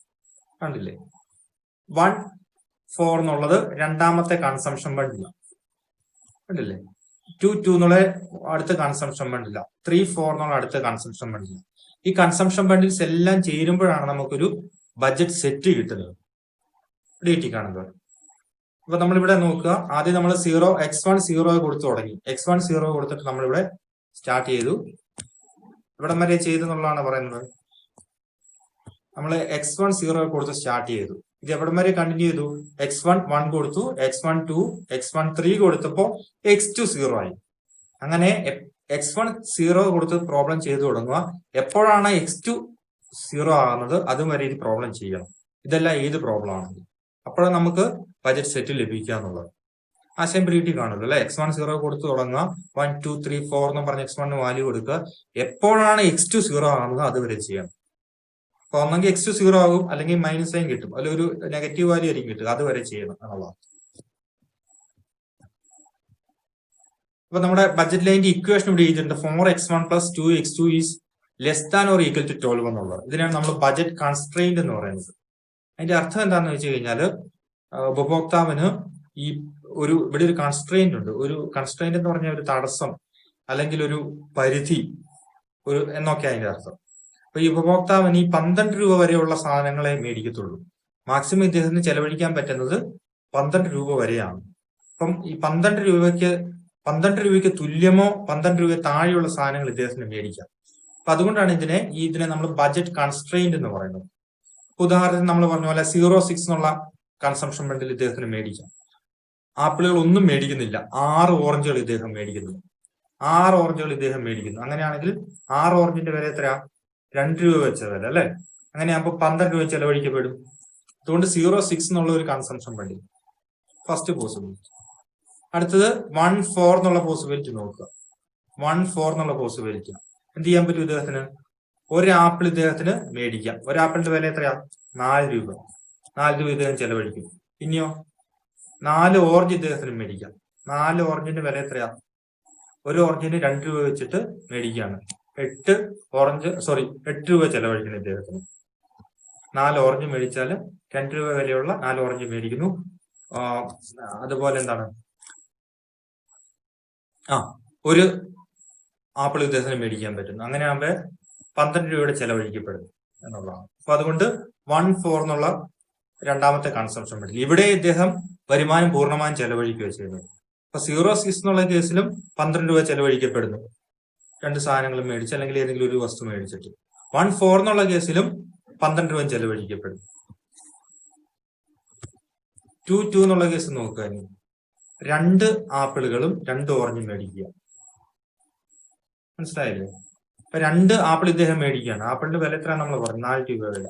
കണ്ടില്ലേ? 1 4 എന്നുള്ളത് രണ്ടാമത്തെ കൺസംഷൻ ബണ്ടിലാണ്, കണ്ടില്ലേ? 2 2 എന്നുള്ള അടുത്ത കൺസംഷൻ ബണ്ടില, 3 4 എന്നുള്ള അടുത്ത കൺസംഷൻ ബണ്ടില. ഈ കൺസംഷൻ ബണ്ടിൽസ് എല്ലാം ചേരുമ്പോഴാണ് നമുക്കൊരു ബജറ്റ് സെറ്റ് കിട്ടുന്നത്. ഡേറ്റി കാണുന്നത്. അപ്പൊ നമ്മളിവിടെ നോക്കുക. ആദ്യം നമ്മൾ x1 0 കൊടുത്തു തുടങ്ങി. x1 0 കൊടുത്തിട്ട് നമ്മളിവിടെ സ്റ്റാർട്ട് ചെയ്തു. ഇവിടെ വരെ ചെയ്തെന്നുള്ളതാണ് പറയുന്നത്. നമ്മൾ x1 0 കൊടുത്ത് സ്റ്റാർട്ട് ചെയ്തു. ഇത് എവിടെ വരെ കണ്ടിന്യൂ ചെയ്തു? x1 1 കൊടുത്തു, x1 2, x1 3 കൊടുത്തപ്പോ x2 0 ആയി. അങ്ങനെ x1 0 കൊടുത്ത് പ്രോബ്ലം ചെയ്തു തുടങ്ങുക. എപ്പോഴാണ് x2 0 ആകുന്നത് അതുവരെ ഇത് പ്രോബ്ലം ചെയ്യണം. ഇതെല്ലാം ഏത് പ്രോബ്ലം ആണ്, അപ്പോഴാണ് നമുക്ക് ബജറ്റ് സെറ്റ് ലഭിക്കുക എന്നുള്ളത്. ആശയം പ്രീതി കാണുമല്ലോ അല്ലെ? x1 0 കൊടുത്ത് തുടങ്ങുക. 1 2 3 4 എന്ന് പറഞ്ഞ x1 വാല്യൂ കൊടുക്കുക. എപ്പോഴാണ് x2 0 ആകുന്നത് അതുവരെ ചെയ്യണം. അപ്പൊ ഒന്നെങ്കിൽ x2 0 ആകും, അല്ലെങ്കിൽ മൈനസ് സൈൻ കിട്ടും, അല്ലെങ്കിൽ ഒരു നെഗറ്റീവ് വാല്യൂ ആയിരിക്കും കിട്ടുക, അതുവരെ ചെയ്യണം എന്നുള്ളതാണ്. അപ്പൊ നമ്മുടെ ബജറ്റ് ലൈനിന്റെ ഇക്വേഷൻ ഇവിടെ എഴുതിയിട്ടുണ്ട്. 4x1 + 2x2 is less than or equal to 12 എന്നുള്ളത്. ഇതിനാണ് നമ്മൾ ബജറ്റ് കൺസ്ട്രെയിന്റ് എന്ന് പറയുന്നത്. അതിന്റെ അർത്ഥം എന്താണെന്ന് വെച്ച് കഴിഞ്ഞാൽ, ഉപഭോക്താവിന് ഇവിടെ ഒരു കൺസ്ട്രെയിന്റ് ഉണ്ട്. ഒരു കൺസ്ട്രെയിന്റ് എന്ന് പറഞ്ഞാൽ ഒരു തടസ്സം അല്ലെങ്കിൽ ഒരു പരിധി എന്നൊക്കെ അതിന്റെ അർത്ഥം. അപ്പൊ ഈ ഉപഭോക്താവിന് ഈ 12 രൂപ വരെയുള്ള സാധനങ്ങളെ മേടിക്കത്തുള്ളൂ. മാക്സിമം ഇദ്ദേഹത്തിന് ചെലവഴിക്കാൻ പറ്റുന്നത് 12 രൂപ വരെയാണ്. അപ്പം ഈ 12 രൂപയ്ക്ക് തുല്യമോ 12 രൂപ താഴെയുള്ള സാധനങ്ങൾ ഇദ്ദേഹത്തിന് മേടിക്കാം. അപ്പൊ അതുകൊണ്ടാണ് ഇതിനെ നമ്മൾ ബജറ്റ് കൺസ്ട്രെയിന്റ് എന്ന് പറയുന്നത്. ഉദാഹരണത്തിന് നമ്മൾ പറഞ്ഞ പോലെ 0 6 എന്നുള്ള കൺസംഷൻ ബണ്ടിൽ ഇദ്ദേഹത്തിന് മേടിക്കാം. ആപ്പിളുകൾ ഒന്നും മേടിക്കുന്നില്ല, 6 ഓറഞ്ചുകൾ ഇദ്ദേഹം മേടിക്കുന്നു. 6 ഓറഞ്ചുകൾ ഇദ്ദേഹം മേടിക്കുന്നു. അങ്ങനെയാണെങ്കിൽ 6 ഓറഞ്ചിന്റെ വില എത്രയാ? 2 രൂപ വെച്ച വില അല്ലെ? അങ്ങനെയാകുമ്പോൾ 12 രൂപ ചെലവഴിക്കപ്പെടും. അതുകൊണ്ട് 0 6 എന്നുള്ള ഒരു കൺസംഷൻ ബണ്ടിൽ ഫസ്റ്റ് പോസിബിലിറ്റി. അടുത്തത് 1 4 എന്നുള്ള പോസിബിലിറ്റി നോക്കുക. 1 4 എന്നുള്ള പോസിബിലിറ്റി എന്ത് ചെയ്യാൻ പറ്റും? ഇദ്ദേഹത്തിന് ഒരു ആപ്പിൾ ഇദ്ദേഹത്തിന് മേടിക്കാം. ഒരു ആപ്പിളിന്റെ വില എത്രയാ? 4 രൂപ. 4 രൂപ ഇദ്ദേഹം ചെലവഴിക്കും. ഇനിയോ 4 ഓറഞ്ച് ഇദ്ദേഹത്തിന് മേടിക്കാം. 4 ഓറഞ്ചിന്റെ വില എത്രയാ? ഒരു ഓറഞ്ചിന് 2 രൂപ വെച്ചിട്ട് മേടിക്കുകയാണ്. 8 രൂപ ചെലവഴിക്കണം ഇദ്ദേഹത്തിന്. 4 ഓറഞ്ച് മേടിച്ചാൽ 2 രൂപ വിലയുള്ള 4 ഓറഞ്ച് മേടിക്കുന്നു. അതുപോലെ എന്താണ്, ഒരു ആപ്പിൾ ഇദ്ദേഹത്തിന് മേടിക്കാൻ പറ്റുന്നു. അങ്ങനെയാകുമ്പോൾ 12 രൂപയുടെ ചെലവഴിക്കപ്പെടുന്നു എന്നുള്ളതാണ്. അപ്പൊ അതുകൊണ്ട് 1 4 എന്നുള്ള രണ്ടാമത്തെ കൺസംഷൻ ബണ്ടിൽ. ഇവിടെ ഇദ്ദേഹം വരുമാനം പൂർണ്ണമായും ചെലവഴിക്കുകയോ ചെയ്യുന്നത്. അപ്പൊ 0.6 എന്നുള്ള കേസിലും 12 രൂപ ചെലവഴിക്കപ്പെടുന്നു, രണ്ട് സാധനങ്ങളും മേടിച്ച് അല്ലെങ്കിൽ ഏതെങ്കിലും ഒരു വസ്തു മേടിച്ചിട്ട്. 1.4 എന്നുള്ള കേസിലും 12 രൂപ ചെലവഴിക്കപ്പെടും. 2.2 എന്നുള്ള കേസ് നോക്കുക, 2 ആപ്പിളുകളും 2 ഓറഞ്ചും മേടിക്കുക. മനസ്സിലായില്ലേ? അപ്പൊ 2 ആപ്പിൾ ഇദ്ദേഹം മേടിക്കുകയാണ്. ആപ്പിളിന്റെ വില എത്ര നമ്മൾ പറഞ്ഞു? 4 രൂപ വില.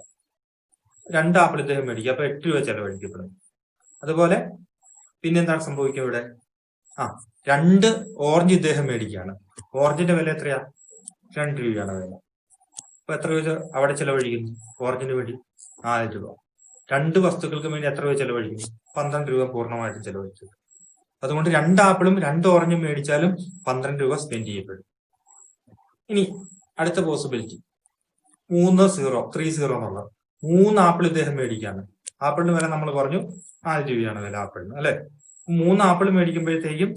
2 ആപ്പിൾ ഇദ്ദേഹം മേടിക്കുക, അപ്പൊ 8 രൂപ ചെലവഴിക്കപ്പെടും. അതുപോലെ പിന്നെന്താണ് സംഭവിക്കുക ഇവിടെ? 2 ഓറഞ്ച് ഇദ്ദേഹം മേടിക്കുകയാണ്. ഓറഞ്ചിന്റെ വില എത്രയാ? 2 രൂപയാണ് വില. അപ്പൊ എത്ര രൂപ അവിടെ ചെലവഴിക്കുന്നു? ഓറഞ്ചിന് വേണ്ടി 4 രൂപ. 2 വസ്തുക്കൾക്ക് വേണ്ടി എത്ര രൂപ ചെലവഴിക്കുന്നു? 12 രൂപ പൂർണ്ണമായിട്ടും ചെലവഴിച്ചു. അതുകൊണ്ട് 2 ആപ്പിളും 2 ഓറഞ്ചും മേടിച്ചാലും 12 രൂപ സ്പെൻഡ് ചെയ്യപ്പെടും. ഇനി അടുത്ത പോസിബിലിറ്റി 3.0 എന്നുള്ളത്. 3 ആപ്പിൾ ഇദ്ദേഹം മേടിക്കുകയാണ്. ആപ്പിളിന് വില നമ്മൾ പറഞ്ഞു 4 രൂപയാണ് വില ആപ്പിളിന്, അല്ലെ? 3 ആപ്പിൾ മേടിക്കുമ്പോഴത്തേക്കും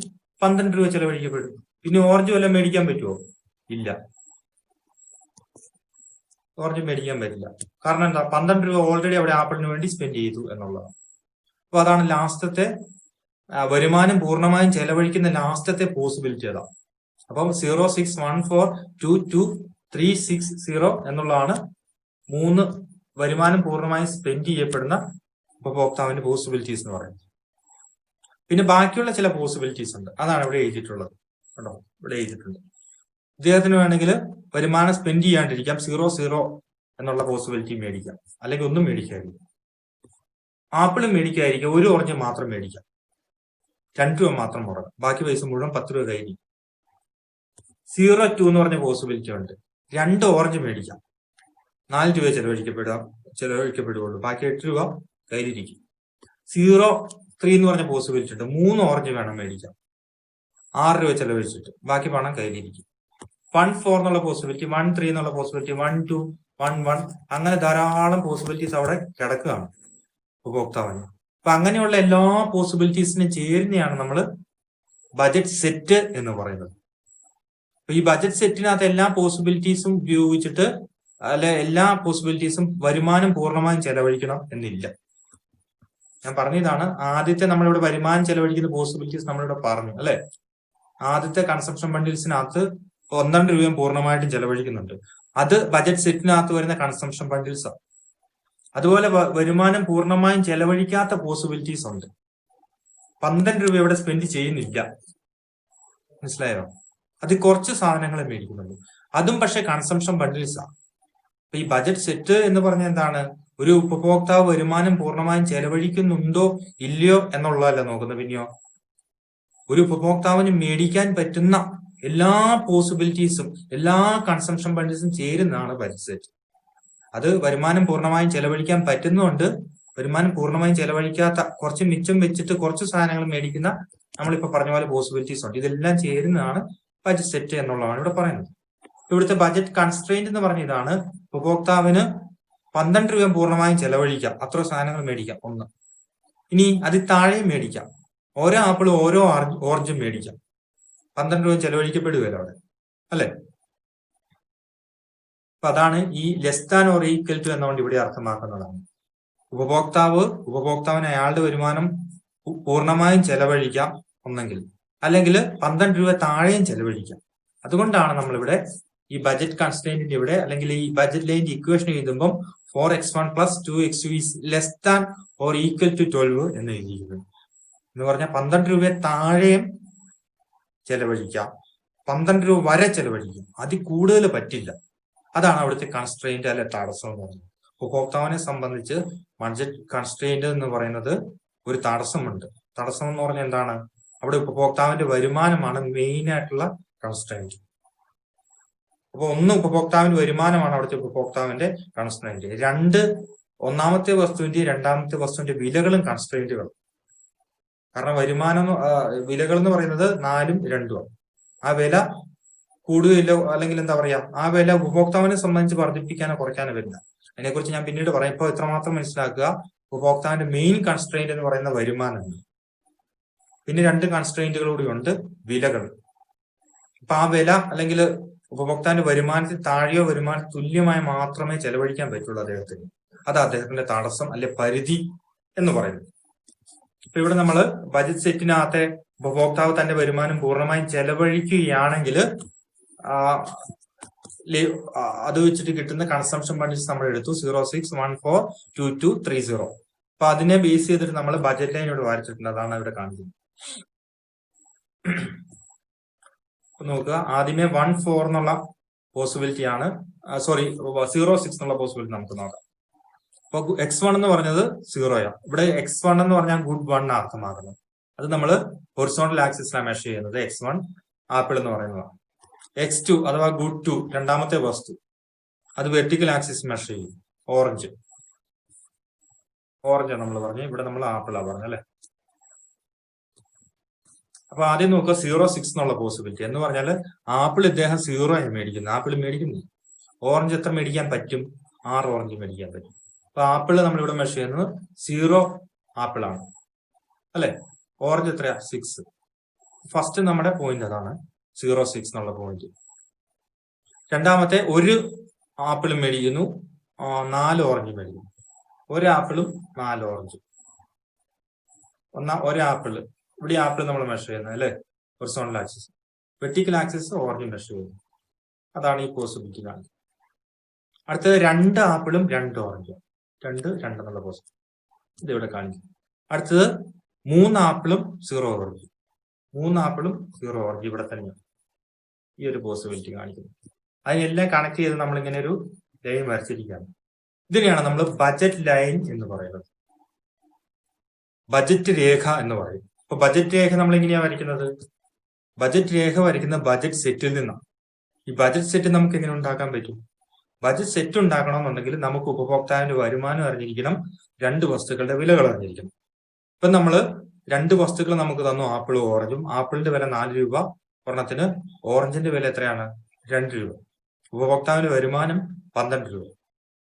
12 രൂപ ചെലവഴിക്കപ്പെടും. പിന്നെ ഓറഞ്ച് വല്ലതും മേടിക്കാൻ പറ്റുമോ? ഇല്ല, ഓറഞ്ച് മേടിക്കാൻ പറ്റില്ല. കാരണം എന്താ? 12 രൂപ ഓൾറെഡി അവിടെ ആപ്പിളിന് വേണ്ടി സ്പെൻഡ് ചെയ്തു എന്നുള്ളതാണ്. അപ്പൊ അതാണ് ലാസ്റ്റത്തെ വരുമാനം പൂർണ്ണമായും ചെലവഴിക്കുന്ന ലാസ്റ്റത്തെ പോസിബിലിറ്റി. അതാണ്. അപ്പം 0.614222360 എന്നുള്ളതാണ് 3 വരുമാനം പൂർണ്ണമായും സ്പെൻഡ് ചെയ്യപ്പെടുന്ന ഉപഭോക്താവിന്റെ പോസിബിലിറ്റീസ് എന്ന് പറയുന്നത്. പിന്നെ ബാക്കിയുള്ള ചില പോസിബിലിറ്റീസ് ഉണ്ട്, അതാണ് ഇവിടെ എഴുതിയിട്ടുള്ളത്. കേട്ടോ, ഇവിടെ എഴുതിയിട്ടുണ്ട്. ഇദ്ദേഹത്തിന് വേണമെങ്കിൽ വരുമാനം സ്പെൻഡ് ചെയ്യാണ്ടിരിക്കാം, 0.0 എന്നുള്ള പോസിബിലിറ്റി മേടിക്കാം, അല്ലെങ്കിൽ ഒന്നും മേടിക്കാതിരിക്കാം. ആപ്പിളും മേടിക്കാതിരിക്കാം, 1 ഓറഞ്ച് മാത്രം മേടിക്കാം, 2 രൂപ മാത്രം മുടങ്ങും, ബാക്കി പൈസ മുഴുവൻ 10 രൂപ കയ്യിരിക്കും. 0.2 എന്ന് പറഞ്ഞ പോസിബിലിറ്റി ഉണ്ട്. 2 ഓറഞ്ച് മേടിക്കാം, 4 രൂപ ചെലവഴിക്കപ്പെടുകയുള്ളൂ, ബാക്കി 8 രൂപ കയ്യിലിരിക്കും. 0.3 എന്ന് പറഞ്ഞ പോസിബിലിറ്റി ഉണ്ട്. 3 ഓറഞ്ച് വേണം മേടിക്കാം, 6 രൂപ ചെലവഴിച്ചിട്ട് ബാക്കി പണം കയ്യിലിരിക്കും. 1.4 എന്നുള്ള പോസിബിലിറ്റി, 1.3 എന്നുള്ള പോസിബിലിറ്റി, 1.2, 1.1 അങ്ങനെ ധാരാളം പോസിബിലിറ്റീസ് അവിടെ കിടക്കുകയാണ് ഉപഭോക്താവിന്. അപ്പൊ അങ്ങനെയുള്ള എല്ലാ പോസിബിലിറ്റീസിനും ചേരുന്നതാണ് നമ്മൾ ബജറ്റ് സെറ്റ് എന്ന് പറയുന്നത്. അപ്പൊ ഈ ബജറ്റ് സെറ്റിനകത്ത് എല്ലാ പോസിബിലിറ്റീസും ഉപയോഗിച്ചിട്ട് എല്ലാ പോസിബിലിറ്റീസും വരുമാനം പൂർണ്ണമായും ചെലവഴിക്കണം എന്നില്ല. ഞാൻ പറഞ്ഞതാണ് ആദ്യത്തെ നമ്മളിവിടെ വരുമാനം ചെലവഴിക്കുന്ന പോസിബിലിറ്റീസ് നമ്മളിവിടെ പറഞ്ഞു, അല്ലെ? ആദ്യത്തെ കൺസംഷൻ ബണ്ടിൽസിനകത്ത് 12 രൂപയും പൂർണ്ണമായിട്ടും ചെലവഴിക്കുന്നുണ്ട്. അത് ബജറ്റ് സെറ്റിനകത്ത് വരുന്ന കൺസംഷൻ ബണ്ടിൽസ് ആണ്. അതുപോലെ വരുമാനം പൂർണ്ണമായും ചെലവഴിക്കാത്ത പോസിബിലിറ്റീസ് ഉണ്ട്. 12 രൂപ ഇവിടെ സ്പെൻഡ് ചെയ്യുന്നില്ല, മനസ്സിലായോ? അത് കുറച്ച് സാധനങ്ങൾ മേടിക്കുന്നുള്ളൂ, അതും പക്ഷെ കൺസംഷൻ ബണ്ടിൽസ് ആണ്. അപ്പൊ ഈ ബജറ്റ് സെറ്റ് എന്ന് പറഞ്ഞ എന്താണ്? ഒരു ഉപഭോക്താവ് വരുമാനം പൂർണ്ണമായും ചെലവഴിക്കുന്നുണ്ടോ ഇല്ലയോ എന്നുള്ളതല്ല നോക്കുന്നത്. പിന്നെയോ ഒരു ഉപഭോക്താവിന് മേടിക്കാൻ പറ്റുന്ന എല്ലാ പോസിബിലിറ്റീസും എല്ലാ കൺസംഷൻ ബണ്ടിൽസും ചേരുന്നതാണ് ബജറ്റ് സെറ്റ്. അത് വരുമാനം പൂർണ്ണമായും ചെലവഴിക്കാൻ പറ്റുന്നുണ്ട്, വരുമാനം പൂർണ്ണമായും ചെലവഴിക്കാത്ത കുറച്ച് മിച്ചം വെച്ചിട്ട് കുറച്ച് സാധനങ്ങൾ മേടിക്കുന്ന നമ്മളിപ്പോ പറഞ്ഞ പോലെ പോസിബിലിറ്റീസ് ഉണ്ട്. ഇതെല്ലാം ചേരുന്നതാണ് ബജറ്റ് സെറ്റ് എന്നുള്ളതാണ് ഇവിടെ പറയുന്നത്. ഇവിടുത്തെ ബജറ്റ് കൺസ്ട്രെയിന്റ് എന്ന് പറഞ്ഞ ഇതാണ്: ഉപഭോക്താവിന് 12 രൂപ പൂർണ്ണമായും ചെലവഴിക്കാം, അത്ര സാധനങ്ങൾ മേടിക്കാം, 1. ഇനി അതിൽ താഴെയും മേടിക്കാം, ഓരോ ആപ്പിളും ഓരോ ഓറഞ്ചും മേടിക്കാം, 12 രൂപ ചെലവഴിക്കപ്പെടുകയല്ലോ അവിടെ, അല്ലെ? അപ്പൊ അതാണ് ഈ less than or equal to എന്നുകൊണ്ട് ഇവിടെ അർത്ഥമാക്കുന്നതാണ്. ഉപഭോക്താവിന് അയാളുടെ വരുമാനം പൂർണ്ണമായും ചെലവഴിക്കാം ഒന്നെങ്കിൽ, അല്ലെങ്കിൽ 12 രൂപ താഴെയും ചെലവഴിക്കാം. അതുകൊണ്ടാണ് നമ്മളിവിടെ ഈ ബജറ്റ് കൺസ്ട്രെയിന്റിന്റെ ഇവിടെ അല്ലെങ്കിൽ ഈ ബജറ്റ് ലൈനിന്റെ ഇക്വേഷൻ എഴുതുമ്പോൾ 4x1 + 2x2 is less than or equal to 12 എന്ന് എഴുതിയിരിക്കുന്നത്. എന്ന് പറഞ്ഞാൽ 12 രൂപ താഴെയും ചെലവഴിക്കാം, 12 രൂപ വരെ ചെലവഴിക്കാം, അതിൽ കൂടുതൽ പറ്റില്ല. അതാണ് അവിടുത്തെ കൺസ്ട്രെയിന്റ് അല്ലെ തടസ്സം എന്ന് പറയുന്നത്. ഉപഭോക്താവിനെ സംബന്ധിച്ച് ബഡ്ജറ്റ് കൺസ്ട്രെയിന്റ് എന്ന് പറയുന്നത് ഒരു തടസ്സമുണ്ട്. തടസ്സം എന്ന് പറഞ്ഞാൽ എന്താണ്? അവിടെ ഉപഭോക്താവിന്റെ വരുമാനമാണ് മെയിൻ ആയിട്ടുള്ള കൺസ്ട്രെയിന്റ്. അപ്പൊ ഒന്ന് ഉപഭോക്താവിന്റെ വരുമാനമാണ് അവിടുത്തെ ഉപഭോക്താവിന്റെ കൺസ്ട്രെയിന്റ്. 2 ഒന്നാമത്തെ വസ്തുവിന്റെ രണ്ടാമത്തെ വസ്തുവിന്റെ വിലകളും കൺസ്ട്രെയിന്റുകളും. കാരണം വിലകൾ എന്ന് പറയുന്നത് 4ഉം 2ഉം. ആ വില കൂടുകയില്ലോ, അല്ലെങ്കിൽ എന്താ പറയാ, ആ വില ഉപഭോക്താവിനെ സംബന്ധിച്ച് വർദ്ധിപ്പിക്കാനോ കുറയ്ക്കാനോ വരില്ല. അതിനെക്കുറിച്ച് ഞാൻ പിന്നീട് പറയാം. ഇപ്പോൾ എത്രമാത്രം മനസ്സിലാക്കുക, ഉപഭോക്താവിന്റെ മെയിൻ കൺസ്ട്രെയിന്റ് എന്ന് പറയുന്ന വരുമാനമാണ്. പിന്നെ 2 കൺസ്ട്രെയിന്റുകൾ കൂടി ഉണ്ട്, വിലകൾ. അപ്പൊ ആ വില അല്ലെങ്കിൽ ഉപഭോക്താവിന്റെ വരുമാനത്തിൽ താഴെയോ വരുമാനത്തിൽ തുല്യമായി മാത്രമേ ചെലവഴിക്കാൻ പറ്റുള്ളൂ അദ്ദേഹത്തിന്. അത് അദ്ദേഹത്തിന്റെ തടസ്സം അല്ലെ പരിധി എന്ന് പറയുന്നത്. ഇപ്പൊ ഇവിടെ നമ്മൾ ബജറ്റ് സെറ്റിനകത്തെ ഉപഭോക്താവ് തന്റെ വരുമാനം പൂർണ്ണമായും ചെലവഴിക്കുകയാണെങ്കിൽ അത് വെച്ചിട്ട് കിട്ടുന്ന കൺസംഷൻ ബണ്ടിൽസ് നമ്മൾ എടുത്തു 06142230. അപ്പൊ അതിനെ ബേസ് ചെയ്തിട്ട് നമ്മൾ ബജറ്റ് ലൈൻ ഇവിടെ വരച്ചിട്ടുണ്ട്. അതാണ് ഇവിടെ കാണിക്കുന്നത്. നോക്കുക, ആദ്യമേ 14 എന്നുള്ള പോസിബിലിറ്റി ആണ്, 06 എന്നുള്ള പോസിബിലിറ്റി നമുക്ക് നോക്കാം. അപ്പൊ x1 എന്ന് പറഞ്ഞത് 0 ഇവിടെ x1 എന്ന് പറഞ്ഞാൽ ഗുഡ് 1 അർത്ഥമാക്കുന്നത്. അത് നമ്മൾ ഹൊറിസോണ്ടൽ ആക്സിസിലാണ് മെഷർ ചെയ്യുന്നത്. x1 ആപ്പിൾ എന്ന് പറയുന്നതാണ്. x2 അഥവാ ഗുഡ് 2 രണ്ടാമത്തെ വസ്തു, അത് വെർട്ടിക്കൽ ആക്സിസ് മെഷർ ചെയ്യും. ഓറഞ്ച് നമ്മൾ പറഞ്ഞു, ഇവിടെ നമ്മൾ ആപ്പിളാ പറഞ്ഞു അല്ലെ. അപ്പൊ ആദ്യം നോക്കുക 06 എന്നുള്ള പോസിബിലിറ്റി എന്ന് പറഞ്ഞാൽ ആപ്പിൾ ഇദ്ദേഹം 0 മേടിക്കുന്നു. ആപ്പിൾ മേടിക്കുന്നു. ഓറഞ്ച് എത്ര മേടിക്കാൻ പറ്റും? 6 ഓറഞ്ച് മേടിക്കാൻ പറ്റും. അപ്പൊ ആപ്പിള് നമ്മൾ ഇവിടെ മെഷർ ചെയ്യുന്നത് 0 ആപ്പിൾ ആണ് അല്ലെ. ഓറഞ്ച് എത്രയാ? 6. ഫസ്റ്റ് നമ്മുടെ പോയിന്റ് അതാണ് 06 എന്നുള്ള പോയിന്റ്. രണ്ടാമത്തെ ഒരു ആപ്പിൾ മേടിക്കുന്നു, 4 ഓറഞ്ച് മേടിക്കുന്നു. ഒരു ആപ്പിളും 4 ഓറഞ്ച്. ഒരാപ്പിള്, ഇവിടെ ആപ്പിൾ നമ്മൾ മെഷർ ചെയ്യുന്നത് അല്ലെ, horizontal axis. Vertical axis orange measure ചെയ്യുന്നു. അതാണ് ഈ പോസിബിലിറ്റി കാണിക്കുന്നത്. അടുത്തത് 2 ആപ്പിളും 2 ഓറഞ്ചും. 2 എന്നുള്ള പോസിബിലിറ്റി ഇത് ഇവിടെ കാണിക്കും. അടുത്തത് 3 ആപ്പിളും 0 ഓറഞ്ച്. 3 ആപ്പിളും 0 ഓറഞ്ച് ഇവിടെ തന്നെ ഈ ഒരു പോസിബിലിറ്റി കാണിക്കുന്നു. അതിനെല്ലാം കണക്ട് ചെയ്ത് നമ്മൾ ഇങ്ങനെ ഒരു ലൈൻ വരച്ചിരിക്കുകയാണ്. ഇതിനെയാണ് നമ്മൾ ബജറ്റ് ലൈൻ എന്ന് പറയുന്നത്, ബജറ്റ് രേഖ എന്ന് പറയും. അപ്പൊ ബജറ്റ് രേഖ നമ്മൾ എങ്ങനെയാ വരയ്ക്കുന്നത്? ബജറ്റ് രേഖ വരയ്ക്കുന്ന ബജറ്റ് സെറ്റിൽ നിന്നാണ്. ഈ ബജറ്റ് സെറ്റ് നമുക്ക് എങ്ങനെ ഉണ്ടാക്കാൻ പറ്റും? ബജറ്റ് സെറ്റ് ഉണ്ടാക്കണമെന്നുണ്ടെങ്കിൽ നമുക്ക് ഉപഭോക്താവിന്റെ വരുമാനം അറിഞ്ഞിരിക്കണം, 2 വസ്തുക്കളുടെ വിലകൾ അറിഞ്ഞിരിക്കണം. ഇപ്പൊ നമ്മള് 2 വസ്തുക്കൾ നമുക്ക് തന്നു, ആപ്പിളും ഓറഞ്ചും. ആപ്പിളിന്റെ വില 4 രൂപ ഒരെണ്ണത്തിന്, ഓറഞ്ചിന്റെ വില എത്രയാണ്? 2 രൂപ. ഉപഭോക്താവിന്റെ വരുമാനം 12 രൂപ.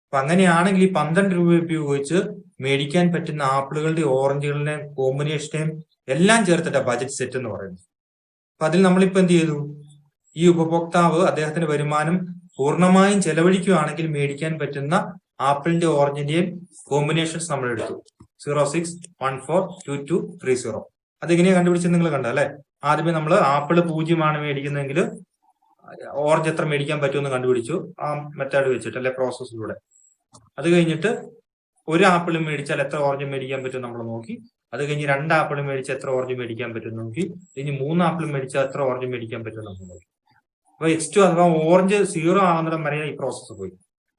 അപ്പൊ അങ്ങനെയാണെങ്കിൽ ഈ 12 രൂപ ഉപയോഗിച്ച് മേടിക്കാൻ പറ്റുന്ന ആപ്പിളുകളുടെയും ഓറഞ്ചുകളുടെയും കോമ്പിനേഷനെയും എല്ലാം ചേർത്തിട്ട ബജറ്റ് സെറ്റ് എന്ന് പറയുന്നത്. അപ്പൊ അതിൽ നമ്മളിപ്പോ എന്ത് ചെയ്തു? ഈ ഉപഭോക്താവ് അദ്ദേഹത്തിന്റെ വരുമാനം പൂർണ്ണമായും ചെലവഴിക്കുകയാണെങ്കിൽ മേടിക്കാൻ പറ്റുന്ന ആപ്പിളിന്റെ ഓറഞ്ചിന്റെയും കോമ്പിനേഷൻസ് നമ്മൾ എടുത്തു. 06142230. അതെങ്ങനെയാ കണ്ടുപിടിച്ചത് നിങ്ങൾ കണ്ട അല്ലെ. ആദ്യമേ നമ്മൾ ആപ്പിള് 0 മേടിക്കുന്നതെങ്കിൽ ഓറഞ്ച് എത്ര മേടിക്കാൻ പറ്റുമെന്ന് കണ്ടുപിടിച്ചു, ആ മെത്തേഡ് വെച്ചിട്ട് അല്ലെ, പ്രോസസ്സിലൂടെ. അത് കഴിഞ്ഞിട്ട് ഒരു ആപ്പിൾ മേടിച്ചാൽ എത്ര ഓറഞ്ച് മേടിക്കാൻ പറ്റും നമ്മൾ നോക്കി. അത് കഴിഞ്ഞ് 2 ആപ്പിൾ മേടിച്ചാൽ എത്ര ഓറഞ്ച് മേടിക്കാൻ പറ്റും നോക്കി. ഇനി 3 ആപ്പിൾ മേടിച്ചാൽ എത്ര ഓറഞ്ച് മേടിക്കാൻ പറ്റും നമ്മൾ നോക്കി. അപ്പൊ x2 അഥവാ ഓറഞ്ച് 0 ആകുന്നിടം വരെ ഈ പ്രോസസ്സ് പോയി.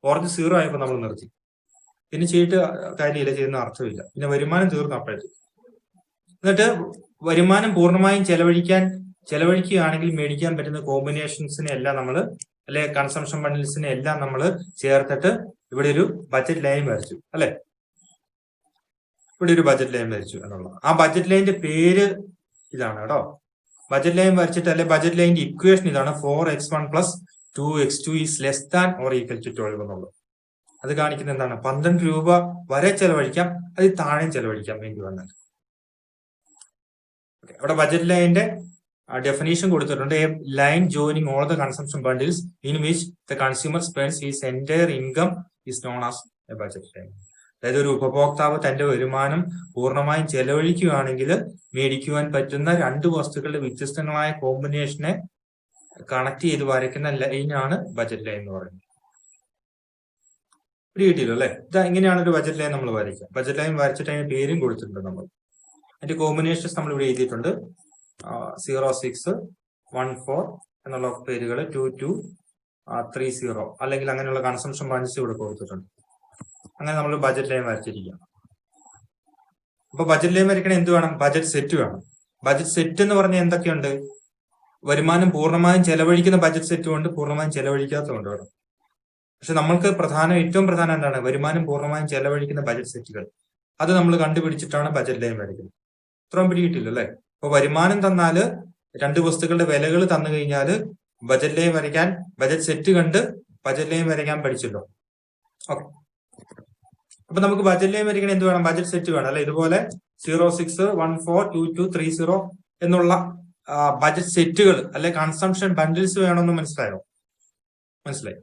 ഓറഞ്ച് 0 ആയപ്പോൾ നമ്മൾ നിർത്തി. പിന്നെ ചെയ്തിട്ട് കാര്യമില്ല, ചെയ്യുന്ന അർത്ഥമില്ല. പിന്നെ വരുമാനം തീർന്നു അപ്പോഴത്തേക്ക്. എന്നിട്ട് വരുമാനം പൂർണ്ണമായും ചെലവഴിക്കുകയാണെങ്കിൽ മേടിക്കാൻ പറ്റുന്ന കോമ്പിനേഷൻസിനെ എല്ലാം നമ്മൾ അല്ലെ, കൺസംഷൻ ബണ്ടിൽസിനെ എല്ലാം നമ്മൾ ചേർത്തിട്ട് ഇവിടെ ഒരു ബജറ്റ് ലൈൻ വരച്ചു അല്ലെ. ഇവിടെ ഒരു ബജറ്റ് ലൈൻ വരച്ചു എന്നുള്ള ആ ബജറ്റ് ലൈനിന്റെ പേര് ഇതാണ് കേട്ടോ. ബജറ്റ് ലൈൻ വരച്ചിട്ട് അല്ലെ, ബജറ്റ് ലൈനിന്റെ ഇക്വേഷൻ ഇതാണ് 4x1 + 2x2 = ≤ 12 എന്നുള്ളത്. അത് കാണിക്കുന്നത് എന്താണ്? 12 രൂപ വരെ ചെലവഴിക്കാം, അതിൽ താഴെയും ചെലവഴിക്കാൻ വേണ്ടി വന്നാൽ. അവിടെ ബജറ്റ് ലൈനിന്റെ ഡെഫിനേഷൻ കൊടുത്തിട്ടുണ്ട്. A line joining all the consumption bundles in which the consumer spends his entire income is known as A budget line. അതായത് ഒരു ഉപഭോക്താവ് തന്റെ വരുമാനം പൂർണ്ണമായും ചെലവഴിക്കുകയാണെങ്കിൽ മേടിക്കുവാൻ പറ്റുന്ന 2 വസ്തുക്കളുടെ വ്യത്യസ്തങ്ങളായ കോമ്പിനേഷനെ കണക്ട് ചെയ്ത് വരയ്ക്കുന്ന ലൈനാണ് ബജറ്റ് ലൈൻ എന്ന് പറയുന്നത്. കിട്ടിയല്ലോ അല്ലെ. ഇത് ഇങ്ങനെയാണ് ഒരു ബജറ്റ് ലൈൻ നമ്മൾ വരയ്ക്കുക. ബജറ്റ് ലൈൻ വരച്ചിട്ട് അതിന് പേരും കൊടുത്തിട്ടുണ്ട് നമ്മൾ. അതിന്റെ കോമ്പിനേഷൻസ് നമ്മൾ ഇവിടെ എഴുതിയിട്ടുണ്ട്. 0614 എന്നുള്ള പേരുകൾ, 2230 അല്ലെങ്കിൽ അങ്ങനെയുള്ള കൺസംഷൻ ബണ്ടിൽസ് ഇവിടെ കൊടുത്തിട്ടുണ്ട്. അങ്ങനെ നമ്മൾ ബജറ്റ് ലൈൻ വരച്ചിരിക്കുക. അപ്പൊ ബജറ്റ് ലൈൻ വരയ്ക്കണ എന്ത് വേണം? ബജറ്റ് സെറ്റ് വേണം. ബജറ്റ് സെറ്റ് എന്ന് പറഞ്ഞാൽ എന്തൊക്കെയുണ്ട്? വരുമാനം പൂർണ്ണമായും ചെലവഴിക്കുന്ന ബജറ്റ് സെറ്റും ഉണ്ട്, പൂർണ്ണമായും ചെലവഴിക്കാത്തതുണ്ട് വേണം. പക്ഷെ നമ്മൾക്ക് ഏറ്റവും പ്രധാനം എന്താണ്? വരുമാനം പൂർണ്ണമായും ചെലവഴിക്കുന്ന ബജറ്റ് സെറ്റുകൾ. അത് നമ്മൾ കണ്ടുപിടിച്ചിട്ടാണ് ബജറ്റ് ലൈൻ വരയ്ക്കുന്നത്. ഇത്രയും പിടികിട്ടില്ല അല്ലെ. അപ്പൊ വരുമാനം തന്നാല് 2 വസ്തുക്കളുടെ വിലകൾ തന്നു കഴിഞ്ഞാൽ ബജറ്റ് ലൈൻ വരയ്ക്കാൻ, ബജറ്റ് സെറ്റ് കണ്ട് ബജറ്റ് ലൈൻ വരയ്ക്കാൻ പഠിച്ചല്ലോ. ഓക്കെ. അപ്പൊ നമുക്ക് ബജറ്റ് ലൈൻ വരയ്ക്കാൻ എന്ത് വേണം? ബജറ്റ് സെറ്റ് വേണം അല്ലെ. ഇതുപോലെ 06142230 എന്നുള്ള ബജറ്റ് സെറ്റുകൾ അല്ലെ, കൺസംഷൻ ബണ്ടിൽസ് വേണമെന്ന് മനസ്സിലായോ? മനസ്സിലായി.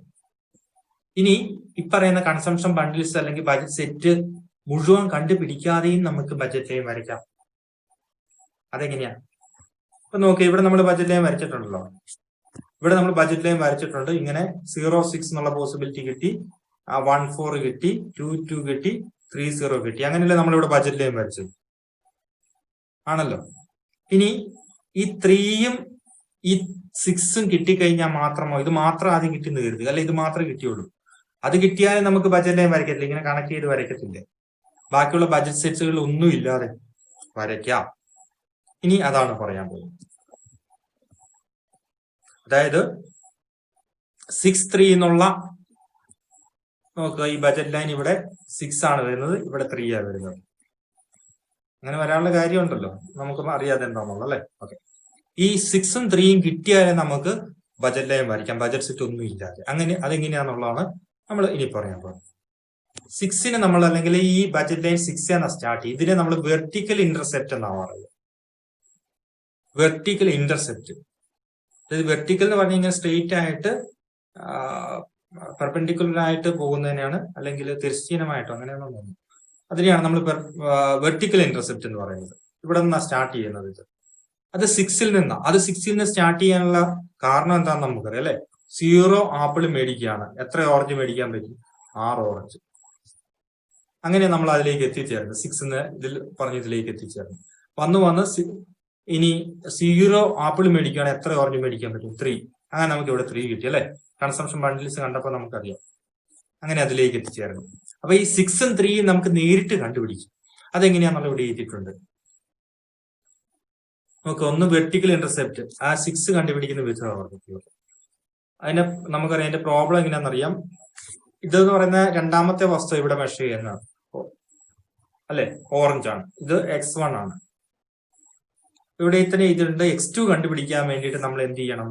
ഇനി ഇപ്പറയുന്ന കൺസംഷൻ ബണ്ടിൽസ് അല്ലെങ്കിൽ ബജറ്റ് സെറ്റ് മുഴുവൻ കണ്ടുപിടിക്കാതെയും നമുക്ക് ബജറ്റ് ലൈൻ വരയ്ക്കാം. അതെങ്ങനെയാ? അപ്പൊ നോക്കി, ഇവിടെ നമ്മൾ ബഡ്ജറ്റ് ലൈൻ വരച്ചിട്ടുണ്ടല്ലോ. ഇവിടെ നമ്മൾ ബഡ്ജറ്റ് ലൈൻ വരച്ചിട്ടുണ്ട്. ഇങ്ങനെ 0-6 എന്നുള്ള പോസിബിലിറ്റി കിട്ടി, 1-4 കിട്ടി, 2-2 കിട്ടി, 3-0 കിട്ടി. അങ്ങനെയല്ലേ നമ്മളിവിടെ ബഡ്ജറ്റ് ലൈൻ വരച്ചത് ആണല്ലോ. ഇനി ഈ 3യും ഈ 6ഉം കിട്ടിക്കഴിഞ്ഞാൽ മാത്രമോ, ഇത് മാത്രം ആദ്യം കിട്ടിയെന്ന് കരുതുക, അല്ലെ ഇത് മാത്രമേ കിട്ടിയുള്ളൂ. അത് കിട്ടിയാൽ നമുക്ക് ബഡ്ജറ്റ് ലൈൻ വരയ്ക്കത്തില്ല, ഇങ്ങനെ കണക്ട് ചെയ്ത് വരയ്ക്കത്തില്ല. ബാക്കിയുള്ള ബഡ്ജറ്റ് സെറ്റ്സുകൾ ഒന്നും ഇല്ലാതെ വരയ്ക്കാം. ഇനി അതാണ് പറയാൻ പോകുന്നത്. അതായത് 6-3 എന്നുള്ള നോക്കുക, ഈ ബഡ്ജറ്റ് ലൈൻ ഇവിടെ 6 ആണ് വരുന്നത്, ഇവിടെ 3 ആണ് വരുന്നത്. അങ്ങനെ വരാനുള്ള കാര്യമുണ്ടല്ലോ, നമുക്ക് അറിയാതെ എന്താണെന്നുള്ളത് അല്ലെ. ഓക്കെ, ഈ 6ഉം 3യും കിട്ടിയാലേ നമുക്ക് ബഡ്ജറ്റ് ലൈൻ വരയ്ക്കാം, ബഡ്ജറ്റ് സെറ്റ് ഒന്നും ഇല്ലാതെ. അങ്ങനെ അതെങ്ങനെയാന്നുള്ളതാണ് നമ്മൾ ഇനി പറയാൻ പോകുന്നത്. 6ന് നമ്മൾ, അല്ലെങ്കിൽ ഈ ബഡ്ജറ്റ് ലൈൻ 6 ആണ് സ്റ്റാർട്ട് ചെയ്യും. ഇതിനെ നമ്മൾ വെർട്ടിക്കൽ ഇന്റർസെപ്റ്റ് എന്നാണ് പറയുന്നത്. വെർട്ടിക്കൽ ഇന്റർസെപ്റ്റ്, അതായത് വെർട്ടിക്കൽ എന്ന് പറഞ്ഞാൽ ഇങ്ങനെ സ്ട്രെയിറ്റ് ആയിട്ട് പെർപെൻഡിക്കുലർ ആയിട്ട് പോകുന്നതിനാണ്, അല്ലെങ്കിൽ തിരശ്ചീനമായിട്ടോ അങ്ങനെയാണോ തോന്നുന്നു, അതിനെയാണ് നമ്മൾ വെർട്ടിക്കൽ ഇന്റർസെപ്റ്റ് എന്ന് പറയുന്നത്. ഇവിടെ നിന്നാണ് സ്റ്റാർട്ട് ചെയ്യുന്നത് ഇത്. അത് 6ൽ നിന്നാണ്. അത് 6ൽ നിന്ന് സ്റ്റാർട്ട് ചെയ്യാനുള്ള കാരണം എന്താണെന്ന് നമുക്കറിയാം അല്ലെ. 0 ആപ്പിൾ മേടിക്കുകയാണ്. എത്ര ഓറഞ്ച് മേടിക്കാൻ പറ്റും? 6 ഓറഞ്ച്. അങ്ങനെ നമ്മൾ അതിലേക്ക് എത്തിച്ചേർന്നത്. 6 ഇതിൽ പറഞ്ഞതിലേക്ക് എത്തിച്ചേർന്നു. വന്ന് ഇനി 0 ആപ്പിൾ മേടിക്കുകയാണ്, എത്ര ഓറഞ്ച് മേടിക്കാൻ പറ്റും? 3. അങ്ങനെ നമുക്ക് ഇവിടെ 3 കിട്ടി അല്ലെ. കൺസംഷൻ ബണ്ടിൽസ് കണ്ടപ്പോൾ നമുക്കറിയാം. അങ്ങനെ അതിലേക്ക് എത്തിച്ചേർന്നു. അപ്പൊ ഈ 6ഉം 3യും നമുക്ക് നേരിട്ട് കണ്ടുപിടിക്കും. അതെങ്ങനെയാണെന്നുള്ള ഇവിടെ എഴുതിയിട്ടുണ്ട്. നമുക്ക് ഒന്ന് വെർട്ടിക്കൽ ഇന്റർസെപ്റ്റ്, ആ 6 കണ്ടുപിടിക്കുന്ന വിധം. അതിനെ നമുക്കറിയാം. അതിന്റെ പ്രോബ്ലം എങ്ങനെയാണെന്നറിയാം. ഇതെന്ന് പറയുന്ന രണ്ടാമത്തെ വസ്തു ഇവിടെ മെഷർ ചെയ്യുന്നതാണ് അല്ലെ, ഓറഞ്ച് ആണ്. ഇത് x1 ആണ്. ഇവിടെ ഇത്തന്നെ ഇതിട്ടുണ്ട്. x2 കണ്ടുപിടിക്കാൻ വേണ്ടിയിട്ട് നമ്മൾ എന്ത് ചെയ്യണം?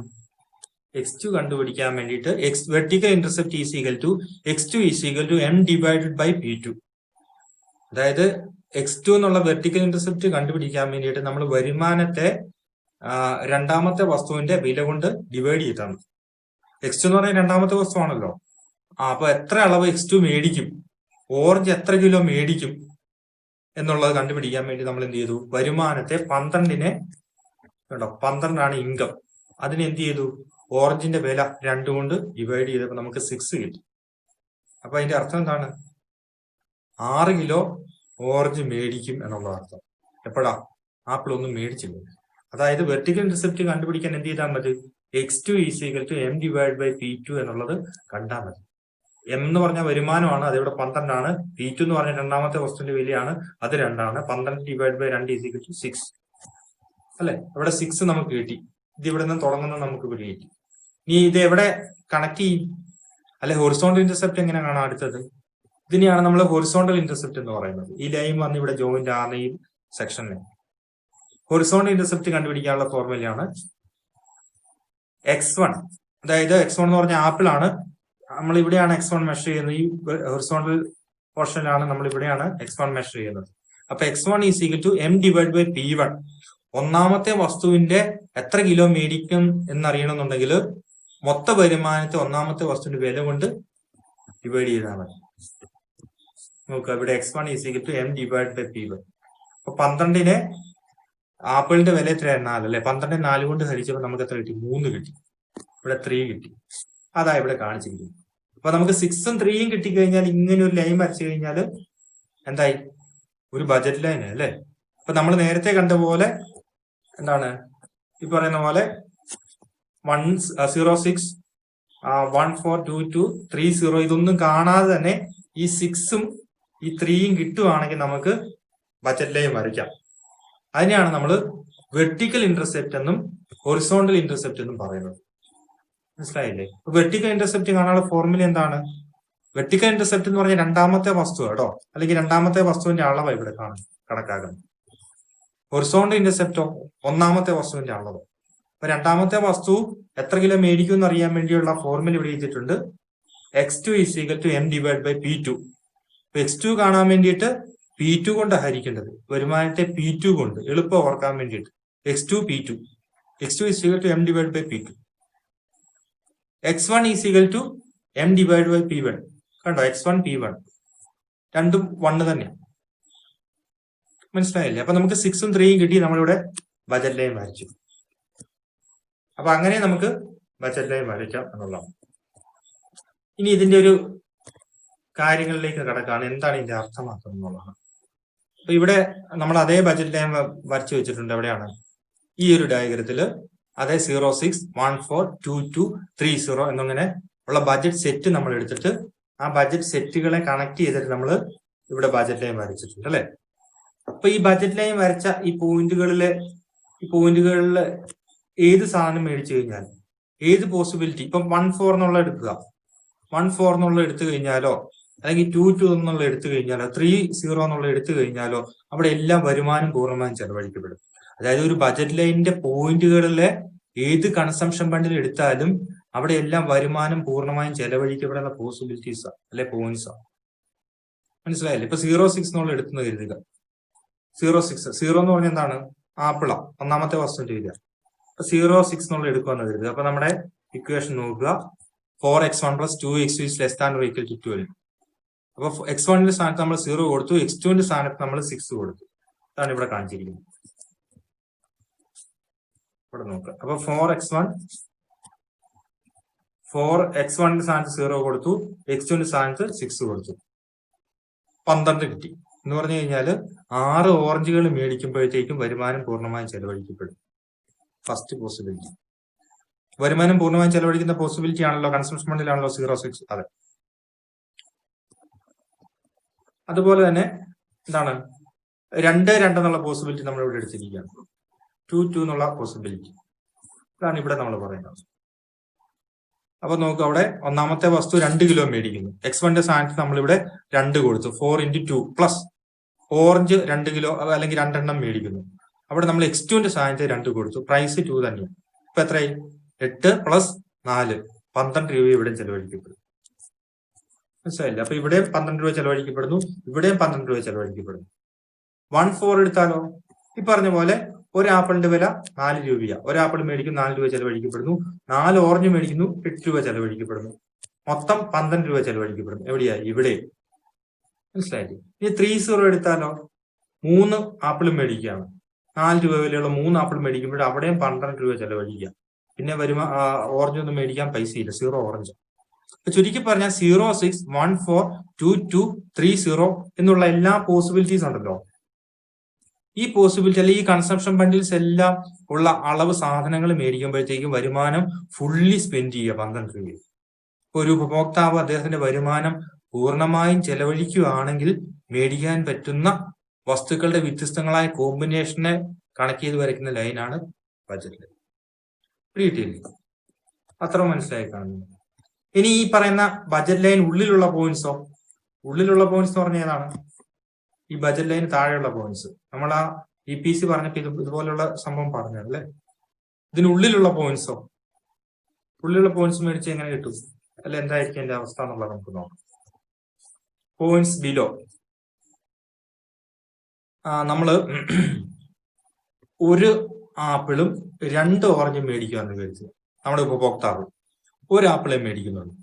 x2 കണ്ടുപിടിക്കാൻ വേണ്ടിയിട്ട് vertical intercept is equal to x2 is equal to m divided by p2. അതായത് x2 എന്നുള്ള വെർട്ടിക്കൽ ഇന്റർസെപ്റ്റ് കണ്ടുപിടിക്കാൻ വേണ്ടിയിട്ട് നമ്മൾ വരുമാനത്തെ രണ്ടാമത്തെ വസ്തുവിന്റെ വില കൊണ്ട് ഡിവൈഡ് ചെയ്താണ്. x2 എന്ന് പറഞ്ഞാൽ രണ്ടാമത്തെ വസ്തു ആണല്ലോ. അപ്പൊ എത്ര അളവ് x2 മേടിക്കും, ഓറഞ്ച് എത്ര കിലോ മേടിക്കും എന്നുള്ളത് കണ്ടുപിടിക്കാൻ വേണ്ടി നമ്മൾ എന്ത് ചെയ്തു? വരുമാനത്തെ 12നെ കേട്ടോ, 12 ആണ് ഇൻകം. അതിന് എന്ത് ചെയ്തു? ഓറഞ്ചിന്റെ വില 2 കൊണ്ട് ഡിവൈഡ് ചെയ്തപ്പോൾ നമുക്ക് 6 കിട്ടി. അപ്പൊ അതിന്റെ അർത്ഥം എന്താണ്? 6 കിലോ ഓറഞ്ച് മേടിക്കും എന്നുള്ള അർത്ഥം. എപ്പോഴാ? ആപ്പിൾ ഒന്നും മേടിച്ചില്ല. അതായത് വെർട്ടിക്കൽ ഇന്റർസെപ്റ്റ് കണ്ടുപിടിക്കാൻ എന്ത് ചെയ്താൽ മതി? x2 is equal to m divide by p2 എന്നുള്ളത് കണ്ടാൽ മതി. m എന്ന് പറഞ്ഞാൽ വരുമാനമാണ്, അതിവിടെ 12 ആണ്. p2 എന്ന് പറഞ്ഞാൽ രണ്ടാമത്തെ വസ്തുവിന്റെ വിലയാണ്, അത് 2 ആണ്. 12 divide by 2 is equal to 6 അല്ലെ. ഇവിടെ 6 നമുക്ക് കിട്ടി. ഇത് ഇവിടെ നിന്ന് തുടങ്ങുന്നത് നമുക്ക് ഇവിടെ കിട്ടി. ഇനി ഇത് എവിടെ കണക്ട് ചെയ്യും? അല്ലെ, ഹൊറിസോണ്ടൽ ഇന്റർസെപ്റ്റ് എങ്ങനെ കാണാം? അടുത്തത് ഇതിനെയാണ് നമ്മൾ ഹൊറിസോണ്ടൽ ഇന്റർസെപ്റ്റ് എന്ന് പറയുന്നത്. ഈ ലൈൻ വന്ന് ഇവിടെ ജോയിന്റ് ആണ് ഈ സെക്ഷനിൽ. ഹൊറിസോണ്ടൽ ഇന്റർസെപ്റ്റ് കണ്ടുപിടിക്കാനുള്ള ഫോർമുലയാണ് x1. അതായത് x1 എന്ന് പറഞ്ഞാൽ ആപ്പിൾ ആണ്. നമ്മൾ ഇവിടെയാണ് x1 മെഷർ ചെയ്യുന്നത്. ഈ ഹൊറിസോണ്ടൽ പോർഷനിലാണ് നമ്മൾ ഇവിടെയാണ് x1 മെഷർ ചെയ്യുന്നത്. അപ്പൊ x1 is equal to m divide by p1. ഒന്നാമത്തെ വസ്തുവിന്റെ എത്ര കിലോ മേടിക്കും എന്നറിയണമെന്നുണ്ടെങ്കിൽ മൊത്ത വരുമാനത്തെ ഒന്നാമത്തെ വസ്തുവിന്റെ വില കൊണ്ട് ഡിവൈഡ് ചെയ്താൽ മതി. നോക്കുക, ഇവിടെ x1 is equal to m divide by p1. അപ്പൊ 12നെ ആപ്പിളിന്റെ വില എത്രയാണ്? 4 അല്ലെ. 12 4 കൊണ്ട് ഹരിച്ചപ്പോൾ നമുക്ക് എത്ര കിട്ടി? 3 കിട്ടി. ഇവിടെ 3 കിട്ടി. അതാ ഇവിടെ കാണിച്ചിരിക്കുന്നത്. അപ്പൊ നമുക്ക് 6ഉം 3യും കിട്ടിക്കഴിഞ്ഞാൽ ഇങ്ങനെ ഒരു ലൈൻ വരച്ചു കഴിഞ്ഞാൽ എന്തായി? ഒരു ബഡ്ജറ്റ് ലൈൻ അല്ലേ. അപ്പൊ നമ്മൾ നേരത്തെ കണ്ട പോലെ എന്താണ് ഈ പറയുന്ന പോലെ 106 1422 30 ഇതൊന്നും കാണാതെ തന്നെ ഈ 6ഉം ഈ 3യും കിട്ടുവാണെങ്കിൽ നമുക്ക് ബഡ്ജറ്റ് ലൈൻ വരയ്ക്കാം. അതിനെയാണ് നമ്മൾ വെർട്ടിക്കൽ ഇന്റർസെപ്റ്റ് എന്നും ഹൊറിസോണ്ടൽ ഇന്റർസെപ്റ്റ് എന്നും പറയുന്നത്. മനസ്സിലായില്ലേ? വെർട്ടിക്കൽ ഇന്റർസെപ്റ്റ് കാണാനുള്ള ഫോർമുല എന്താണ്? വെർട്ടിക്കൽ ഇന്റർസെപ്റ്റ് എന്ന് പറഞ്ഞാൽ രണ്ടാമത്തെ വസ്തു കേട്ടോ, അല്ലെങ്കിൽ രണ്ടാമത്തെ വസ്തുവിന്റെ അളവ് ഇവിടെ കണക്കാക്കുന്നത്. ഹൊറിസോണ്ടൽ ഇന്റർസെപ്റ്റോ ഒന്നാമത്തെ വസ്തുവിന്റെ അളവ്. അപ്പൊ രണ്ടാമത്തെ വസ്തു എത്ര കിലോ മേടിക്കും എന്ന് അറിയാൻ വേണ്ടിയുള്ള ഫോർമുല ഇവിടെ എഴുതിയിട്ടുണ്ട്. x2 is equal to m divide by p2. x2 കാണാൻ വേണ്ടിയിട്ട് p2 കൊണ്ട് ഹരിക്കേണ്ടത്, വരുമാനത്തെ p2 കൊണ്ട് എളുപ്പം ഓർക്കാൻ വേണ്ടിയിട്ട്. x2 p2. x2 is equal to m divide by p2. x1 is equal to m divide by p1. കണ്ടോ, x1 p1 രണ്ടും 1 തന്നെയാണ്. മനസ്സിലായില്ലേ? അപ്പൊ നമുക്ക് 6ഉം 3യും കിട്ടി. നമ്മളിവിടെ ബജറ്റ് ലൈൻ വരച്ചു. അപ്പൊ അങ്ങനെ നമുക്ക് ബജറ്റ് ലൈൻ വരയ്ക്കാം എന്നുള്ളതാണ്. ഇനി ഇതിന്റെ ഒരു കാര്യങ്ങളിലേക്ക് കടക്കാണ്, എന്താണ് ഇതിന്റെ അർത്ഥമാക്കുന്നത് എന്നുള്ളതാണ്. അപ്പൊ ഇവിടെ നമ്മൾ അതേ ബജറ്റ് ലൈൻ വരച്ചു വെച്ചിട്ടുണ്ട്. എവിടെയാണ്? ഈ ഒരു ഡയഗ്രത്തില് അതേ 0, 6, 1, 4, 2, 2, 3, 0 എന്നിങ്ങനെ ഉള്ള ബജറ്റ് സെറ്റ് നമ്മൾ എടുത്തിട്ട് ആ ബജറ്റ് സെറ്റുകളെ കണക്ട് ചെയ്തിട്ട് നമ്മൾ ഇവിടെ ബജറ്റ് ലൈൻ വരച്ചിട്ടുണ്ട് അല്ലെ. അപ്പൊ ഈ ബജറ്റ് ലൈൻ വരച്ച ഈ പോയിന്റുകളിൽ ഏത് സാധനം മേടിച്ചു കഴിഞ്ഞാൽ ഏത് പോസിബിലിറ്റി, ഇപ്പം 1, 4 എന്നുള്ള എടുക്കുക, 1, 4 എന്നുള്ള എടുത്തു കഴിഞ്ഞാലോ അല്ലെങ്കിൽ 2, 2 എന്നുള്ള എടുത്തു കഴിഞ്ഞാലോ 3, 0 എന്നുള്ള എടുത്തു കഴിഞ്ഞാലോ അവിടെ എല്ലാം വരുമാനം പൂർണ്ണമായും ചെലവഴിക്കപ്പെടും. അതായത് ഒരു ബജറ്റ് ലൈനിന്റെ പോയിന്റുകളിലെ ഏത് കൺസംഷൻ ബണ്ടിൽ എടുത്താലും അവിടെ എല്ലാം വരുമാനം പൂർണ്ണമായും ചെലവഴിക്കപ്പെടുന്ന പോസിബിലിറ്റീസ് അല്ലെ പോയിന്റ്സ് ആണ്. മനസ്സിലായില്ലേ? ഇപ്പൊ 0, 6 എന്നുള്ള എടുത്തെന്ന് കരുതുക. 0, 6 0 എന്ന് പറഞ്ഞാൽ എന്താണ്? ആപ്പിളാ, ഒന്നാമത്തെ വസ്തുവിന്റെ വില. അപ്പൊ 0, 6 എന്നുള്ള എടുക്കുമെന്ന് കരുതുക. അപ്പൊ നമ്മുടെ ഇക്വേഷൻ നോക്കുക. 4x1 + 2x2 ≤ 12. അപ്പൊ x1ന്റെ സ്ഥാനത്ത് നമ്മൾ 0 കൊടുത്തു, x2ന്റെ സ്ഥാനത്ത് നമ്മൾ 6 കൊടുത്തു. അതാണ് ഇവിടെ കാണിച്ചിരിക്കുന്നത്. ഇവിടെ നോക്കുക. അപ്പൊ 4x1ന്റെ സ്ഥാനത്ത് 0 കൊടുത്തു, x2ന്റെ സ്ഥാനത്ത് 6 കൊടുത്തു, 12 കിട്ടി. എന്ന് പറഞ്ഞു കഴിഞ്ഞാൽ 6 ഓറഞ്ചുകൾ മേടിക്കുമ്പോഴത്തേക്കും വരുമാനം പൂർണ്ണമായും ചെലവഴിക്കപ്പെടും. First possibility. വരുമാനം പൂർണ്ണമായും ചെലവഴിക്കുന്ന പോസിബിലിറ്റി ആണല്ലോ കൺസംഷൻ ഫണ്ടിലാണല്ലോ 0, 6. അതെ. അതുപോലെ തന്നെ എന്താണ് 2, 2 എന്നുള്ള പോസിബിലിറ്റി നമ്മൾ ഇവിടെ എടുത്തിരിക്കുകയാണ്. 2, 2 എന്നുള്ള പോസിബിലിറ്റി ഇതാണ് ഇവിടെ നമ്മൾ പറയുന്നത്. അപ്പൊ നോക്കുക, അവിടെ ഒന്നാമത്തെ വസ്തു 2 കിലോ മേടിക്കുന്നു. x1ന്റെ സ്ഥാനത്ത് നമ്മളിവിടെ 2 കൊടുത്തു. 4 × 2 പ്ലസ് ഓറഞ്ച് 2 കിലോ അല്ലെങ്കിൽ 2 എണ്ണം മേടിക്കുന്നു. അവിടെ നമ്മൾ x2ന്റെ സ്ഥാനത്ത് 2 കൊടുത്തു. പ്രൈസ് 2 തന്നെയാണ്. ഇപ്പൊ എത്രയായി? 8 + 4 12 രൂപ ഇവിടെ ചെലവഴിക്കപ്പെടും. മനസ്സിലായില്ല? അപ്പൊ ഇവിടെയും 12 രൂപ ചെലവഴിക്കപ്പെടുന്നു, ഇവിടെയും 12 രൂപ ചെലവഴിക്കപ്പെടുന്നു. 1, 4 എടുത്താലോ ഈ പറഞ്ഞ പോലെ ഒരു ആപ്പിളിന്റെ വില 4 രൂപയാണ്. ഒരു ആപ്പിൾ മേടിക്കും 4 രൂപ ചെലവഴിക്കപ്പെടുന്നു. 4 ഓറഞ്ച് മേടിക്കുന്നു 8 രൂപ ചെലവഴിക്കപ്പെടുന്നു. മൊത്തം 12 രൂപ ചെലവഴിക്കപ്പെടുന്നു. എവിടെയാ? ഇവിടെ. മനസ്സിലായില്ലേ? ഇനി 3, 0 എടുത്താലോ 3 ആപ്പിൾ മേടിക്കുകയാണ്. 4 രൂപ വിലയുള്ള 3 ആപ്പിൾ മേടിക്കുമ്പോൾ അവിടെയും 12 രൂപ ചെലവഴിക്കുക. പിന്നെ ഓറഞ്ച് ഒന്നും മേടിക്കാൻ പൈസയില്ല, 0 ഓറഞ്ച്. അപ്പൊ ചുരുക്കി പറഞ്ഞാൽ 0, 6, 1, 4, 2, 2, 3, 0 എന്നുള്ള എല്ലാ പോസിബിലിറ്റീസ് ഉണ്ടല്ലോ. ഈ പോസിബിലിറ്റി അല്ലെങ്കിൽ ഈ കൺസംഷൻ ബണ്ടിൽസ് എല്ലാം ഉള്ള അളവ് സാധനങ്ങൾ മേടിക്കുമ്പോഴത്തേക്കും വരുമാനം ഫുള്ളി സ്പെൻഡ് ചെയ്യുക 12 രൂപ. ഒരു ഉപഭോക്താവ് അദ്ദേഹത്തിന്റെ വരുമാനം പൂർണ്ണമായും ചെലവഴിക്കുകയാണെങ്കിൽ മേടിക്കാൻ പറ്റുന്ന വസ്തുക്കളുടെ വ്യത്യസ്തങ്ങളായ കോമ്പിനേഷനെ കണക്ട് ചെയ്ത് വരയ്ക്കുന്ന ലൈനാണ് ബജറ്റ് ലൈൻ. കിട്ടിയില്ലേ? അത്ര മനസ്സിലായി കാണുന്നു. ഇനി ഈ പറയുന്ന ബജറ്റ് ലൈൻ ഉള്ളിലുള്ള പോയിന്റ്സോ? ഉള്ളിലുള്ള പോയിന്റ്സ് എന്ന് പറഞ്ഞാൽ ഏതാണ്? ഈ ബജറ്റ് ലൈൻ താഴെയുള്ള പോയിന്റ്സ്. നമ്മൾ ആ EPC പറഞ്ഞപ്പോ ഇതുപോലുള്ള സംഭവം പറഞ്ഞല്ലേ. ഇതിനുള്ളിലുള്ള പോയിന്റ്സോ? ഉള്ളിലുള്ള പോയിന്റ്സ് മേടിച്ച് എങ്ങനെ കിട്ടും? അല്ല എന്തായിരിക്കും എന്റെ അവസ്ഥ എന്നുള്ളത് നമുക്ക് നോക്കാം. പോയിന്റ്സ് ബിലോ നമ്മള് ഒരു ആപ്പിളും 2 ഓറഞ്ചും മേടിക്കുകയെന്ന് കരുതുക. നമ്മുടെ ഉപഭോക്താവ് ഒരു ആപ്പിളെ മേടിക്കുന്നുള്ളൂ.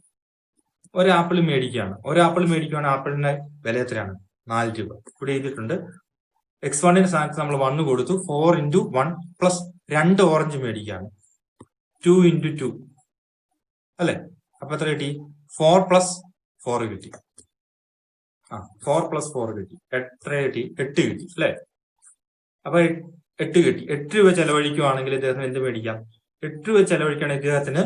ഒരാപ്പിൾ മേടിക്കുകയാണ്. ഒരാപ്പിൾ മേടിക്കുകയാണ്. ആപ്പിളിന്റെ വില എത്രയാണ്? 4 രൂപ. ഇവിടെ എഴുതിയിട്ടുണ്ട്. x1ന്റെ സ്ഥാനത്ത് നമ്മൾ 1 കൊടുത്തു. 4 × 1 പ്ലസ് 2 ഓറഞ്ച് മേടിക്കുകയാണ്. 2 × 2 അല്ലെ. അപ്പൊ എത്ര കിട്ടി? 4 + 4 കിട്ടി. 4 + 4 കിട്ടി. എത്ര കിട്ടി? 8 കിട്ടി അല്ലെ. അപ്പൊ 8 കിട്ടി. 8 രൂപ ചെലവഴിക്കുകയാണെങ്കിൽ ഇദ്ദേഹത്തിന് എന്ത് മേടിക്കാം? 8 രൂപ ചെലവഴിക്കുകയാണെങ്കിൽ ഇദ്ദേഹത്തിന്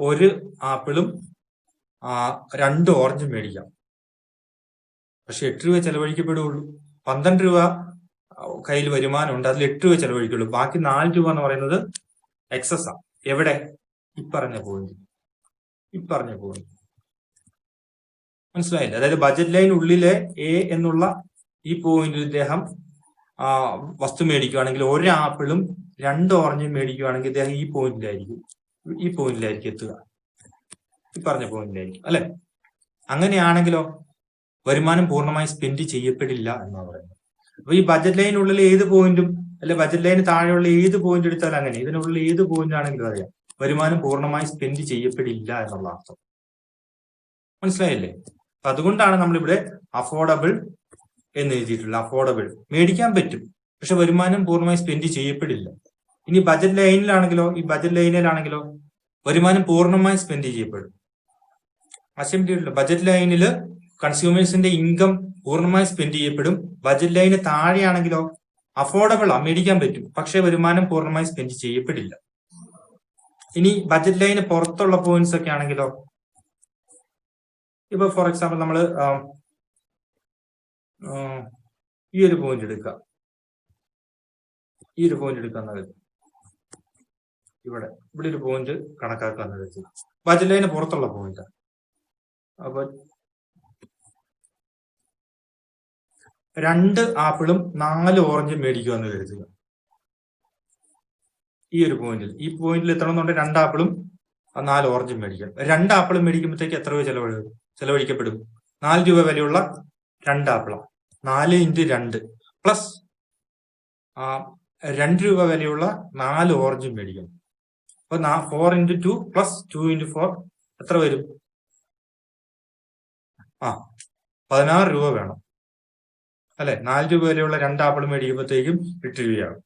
ഒരു ആപ്പിളും 2 ഓറഞ്ചും മേടിക്കാം. പക്ഷെ 8 രൂപ ചെലവഴിക്കപ്പെടുകയുള്ളൂ. 12 രൂപ കയ്യിൽ വരുമാനം ഉണ്ട്, അതിൽ 8 രൂപ ചെലവഴിക്കുള്ളൂ. ബാക്കി 4 രൂപ എന്ന് പറയുന്നത് എക്സസ് ആണ്. എവിടെ? ഇപ്പറഞ്ഞ പോയിന്റ്. മനസ്സിലായില്ല? അതായത് ബജറ്റ് ലൈൻ ഉള്ളിലെ A എന്നുള്ള ഈ പോയിന്റിൽ ഇദ്ദേഹം വസ്തു മേടിക്കുകയാണെങ്കിൽ ഒരു ആപ്പിളും 2 ഓറഞ്ചും മേടിക്കുകയാണെങ്കിൽ ഇദ്ദേഹം ഈ പോയിന്റിലായിരിക്കും എത്തുക. ഈ പറഞ്ഞ പോയിന്റിലായിരിക്കും അല്ലെ. അങ്ങനെയാണെങ്കിലോ വരുമാനം പൂർണ്ണമായി സ്പെൻഡ് ചെയ്യപ്പെടില്ല എന്നാണ് പറയുന്നത്. അപ്പൊ ഈ ബജറ്റ് ലൈനുള്ളിൽ ഏത് പോയിന്റും അല്ലെ ബജറ്റ് ലൈന് താഴെയുള്ള ഏത് പോയിന്റ് എടുത്താലും അങ്ങനെ ഇതിനുള്ളിൽ ഏത് പോയിന്റ് ആണെങ്കിലും അറിയാം വരുമാനം പൂർണ്ണമായി സ്പെൻഡ് ചെയ്യപ്പെടില്ല എന്നുള്ള അർത്ഥം. മനസ്സിലായില്ലേ? അപ്പൊ അതുകൊണ്ടാണ് നമ്മളിവിടെ അഫോർഡബിൾ എന്ന് എഴുതിയിട്ടുള്ളത്. അഫോർഡബിൾ മേടിക്കാൻ പറ്റും, പക്ഷെ വരുമാനം പൂർണ്ണമായി സ്പെൻഡ് ചെയ്യപ്പെടില്ല. ഇനി ബജറ്റ് ലൈനിലാണെങ്കിലോ വരുമാനം പൂർണ്ണമായി സ്പെൻഡ് ചെയ്യപ്പെടും. ആശയമില്ല. ബജറ്റ് ലൈനിൽ കൺസ്യൂമേഴ്സിന്റെ ഇൻകം പൂർണ്ണമായി സ്പെൻഡ് ചെയ്യപ്പെടും. ബജറ്റ് ലൈന് താഴെയാണെങ്കിലോ അഫോർഡബിൾ മേടിക്കാൻ പറ്റും, പക്ഷെ വരുമാനം പൂർണ്ണമായി സ്പെൻഡ് ചെയ്യപ്പെടില്ല. ഇനി ബജറ്റ് ലൈന് പുറത്തുള്ള പോയിന്റ്സ് ഒക്കെ ആണെങ്കിലോ, ഇപ്പൊ ഫോർ എക്സാമ്പിൾ നമ്മൾ ഈ ഒരു പോയിന്റ് എടുക്കാം. ഇവിടെ ഒരു പോയിന്റ് കണക്കാക്കാന്ന് വെച്ചു. ബജറ്റ് ലൈന് പുറത്തുള്ള പോയിന്റ്. അപ്പൊ 2 ആപ്പിളും 4 ഓറഞ്ചും മേടിക്കുമെന്ന് കരുതുക. ഈ പോയിന്റിൽ എത്തണമെന്നുണ്ട് 2 ആപ്പിളും 4 ഓറഞ്ചും മേടിക്കണം. 2 ആപ്പിളും മേടിക്കുമ്പോഴത്തേക്ക് എത്ര രൂപ ചെലവഴിക്കപ്പെടും? 4 രൂപ വിലയുള്ള 2 ആപ്പിളാണ്. 4 × 2 പ്ലസ് 2 രൂപ വിലയുള്ള 4 ഓറഞ്ചും മേടിക്കണം. അപ്പൊ 4 × 2 പ്ലസ് 2 × 4 എത്ര വരും? 16 രൂപ വേണം അല്ലെ? 4 രൂപ വിലയുള്ള 2 ആപ്പിൾ മേടിക്കുമ്പോഴത്തേക്കും 8 രൂപയാണ്.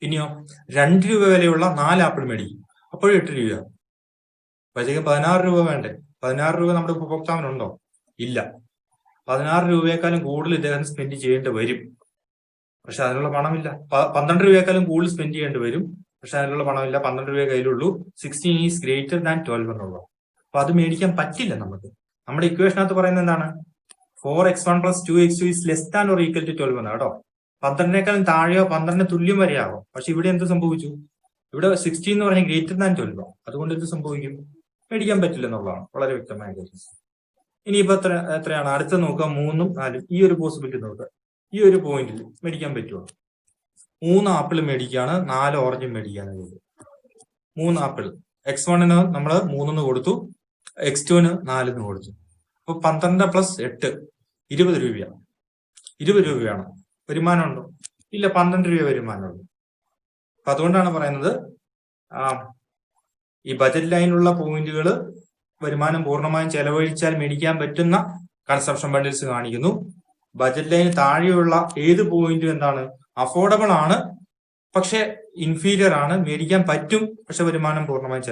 ഇനിയോ 2 രൂപ വിലയുള്ള 4 ആപ്പിൾ മേടിക്കും, അപ്പോഴും 8 രൂപയാണ്. അപ്പോഴത്തേക്കും 16 രൂപ വേണ്ടേ? 16 രൂപ നമ്മുടെ ഉപഭോക്താവിനുണ്ടോ? ഇല്ല. 16 രൂപയെക്കാളും കൂടുതൽ ഇദ്ദേഹം സ്പെൻഡ് ചെയ്യേണ്ടി വരും, പക്ഷെ അതിനുള്ള പണമില്ല. 12 രൂപയെക്കാളും കൂടുതൽ സ്പെൻഡ് ചെയ്യേണ്ടി വരും, പക്ഷെ അതിനുള്ള പണമില്ല. 12 രൂപയെ കയ്യിലുള്ളൂ. 16 ഈസ് ഗ്രേറ്റർ ദാൻ 12 എന്നുള്ളത്. അപ്പൊ അത് മേടിക്കാൻ പറ്റില്ല നമുക്ക്. നമ്മുടെ ഇക്വേഷനകത്ത് പറയുന്നത് എന്താണ്? 4x1 + 2x2 is less than or equal to 12 എന്നാണ് കേട്ടോ. 12നേക്കാളും താഴെയോ 12ന് തുല്യം വരെയാവോ. പക്ഷെ ഇവിടെ എന്ത് സംഭവിച്ചു? ഇവിടെ 16 എന്ന് പറഞ്ഞാൽ ഗ്രേറ്റർ ദാൻ 12. അതുകൊണ്ട് എന്ത് സംഭവിക്കും? മേടിക്കാൻ പറ്റില്ല എന്നുള്ളതാണ് വളരെ വ്യക്തമായ കാര്യം. ഇനിയിപ്പോ എത്രയാണ്? അടുത്ത നോക്കുക, 3ഉം 4ഉം. ഈ ഒരു പോസിബിലിറ്റി നോക്കുക. ഈ ഒരു പോയിന്റിൽ മേടിക്കാൻ പറ്റുമോ? 3 ആപ്പിൾ മേടിക്കുകയാണ്, 4 ഓറഞ്ചും മേടിക്കുകയാണ്. 3 ആപ്പിൾ x1ന് നമ്മൾ 3 കൊടുത്തു, x2ന് 4 കൊടുത്തു. അപ്പൊ 12 + 8 20 രൂപയാണ്. 20 രൂപയാണ്. വരുമാനം ഉണ്ടോ? ഇല്ല, 12 രൂപ വരുമാനമുള്ളൂ. അപ്പൊ അതുകൊണ്ടാണ് പറയുന്നത് ഈ ബജറ്റ് ലൈനിലുള്ള പോയിന്റുകൾ വരുമാനം പൂർണ്ണമായും ചെലവഴിച്ചാൽ മേടിക്കാൻ പറ്റുന്ന കൺസംപ്ഷൻ ബണ്ടിൽസ് കാണിക്കുന്നു. ബജറ്റ് ലൈന് താഴെയുള്ള ഏത് പോയിന്റും എന്താണ്? അഫോർഡബിൾ ആണ്, പക്ഷെ ഇൻഫീരിയർ ആണ്. മേടിക്കാൻ പറ്റും, പക്ഷെ വരുമാനം പൂർണ്ണമായും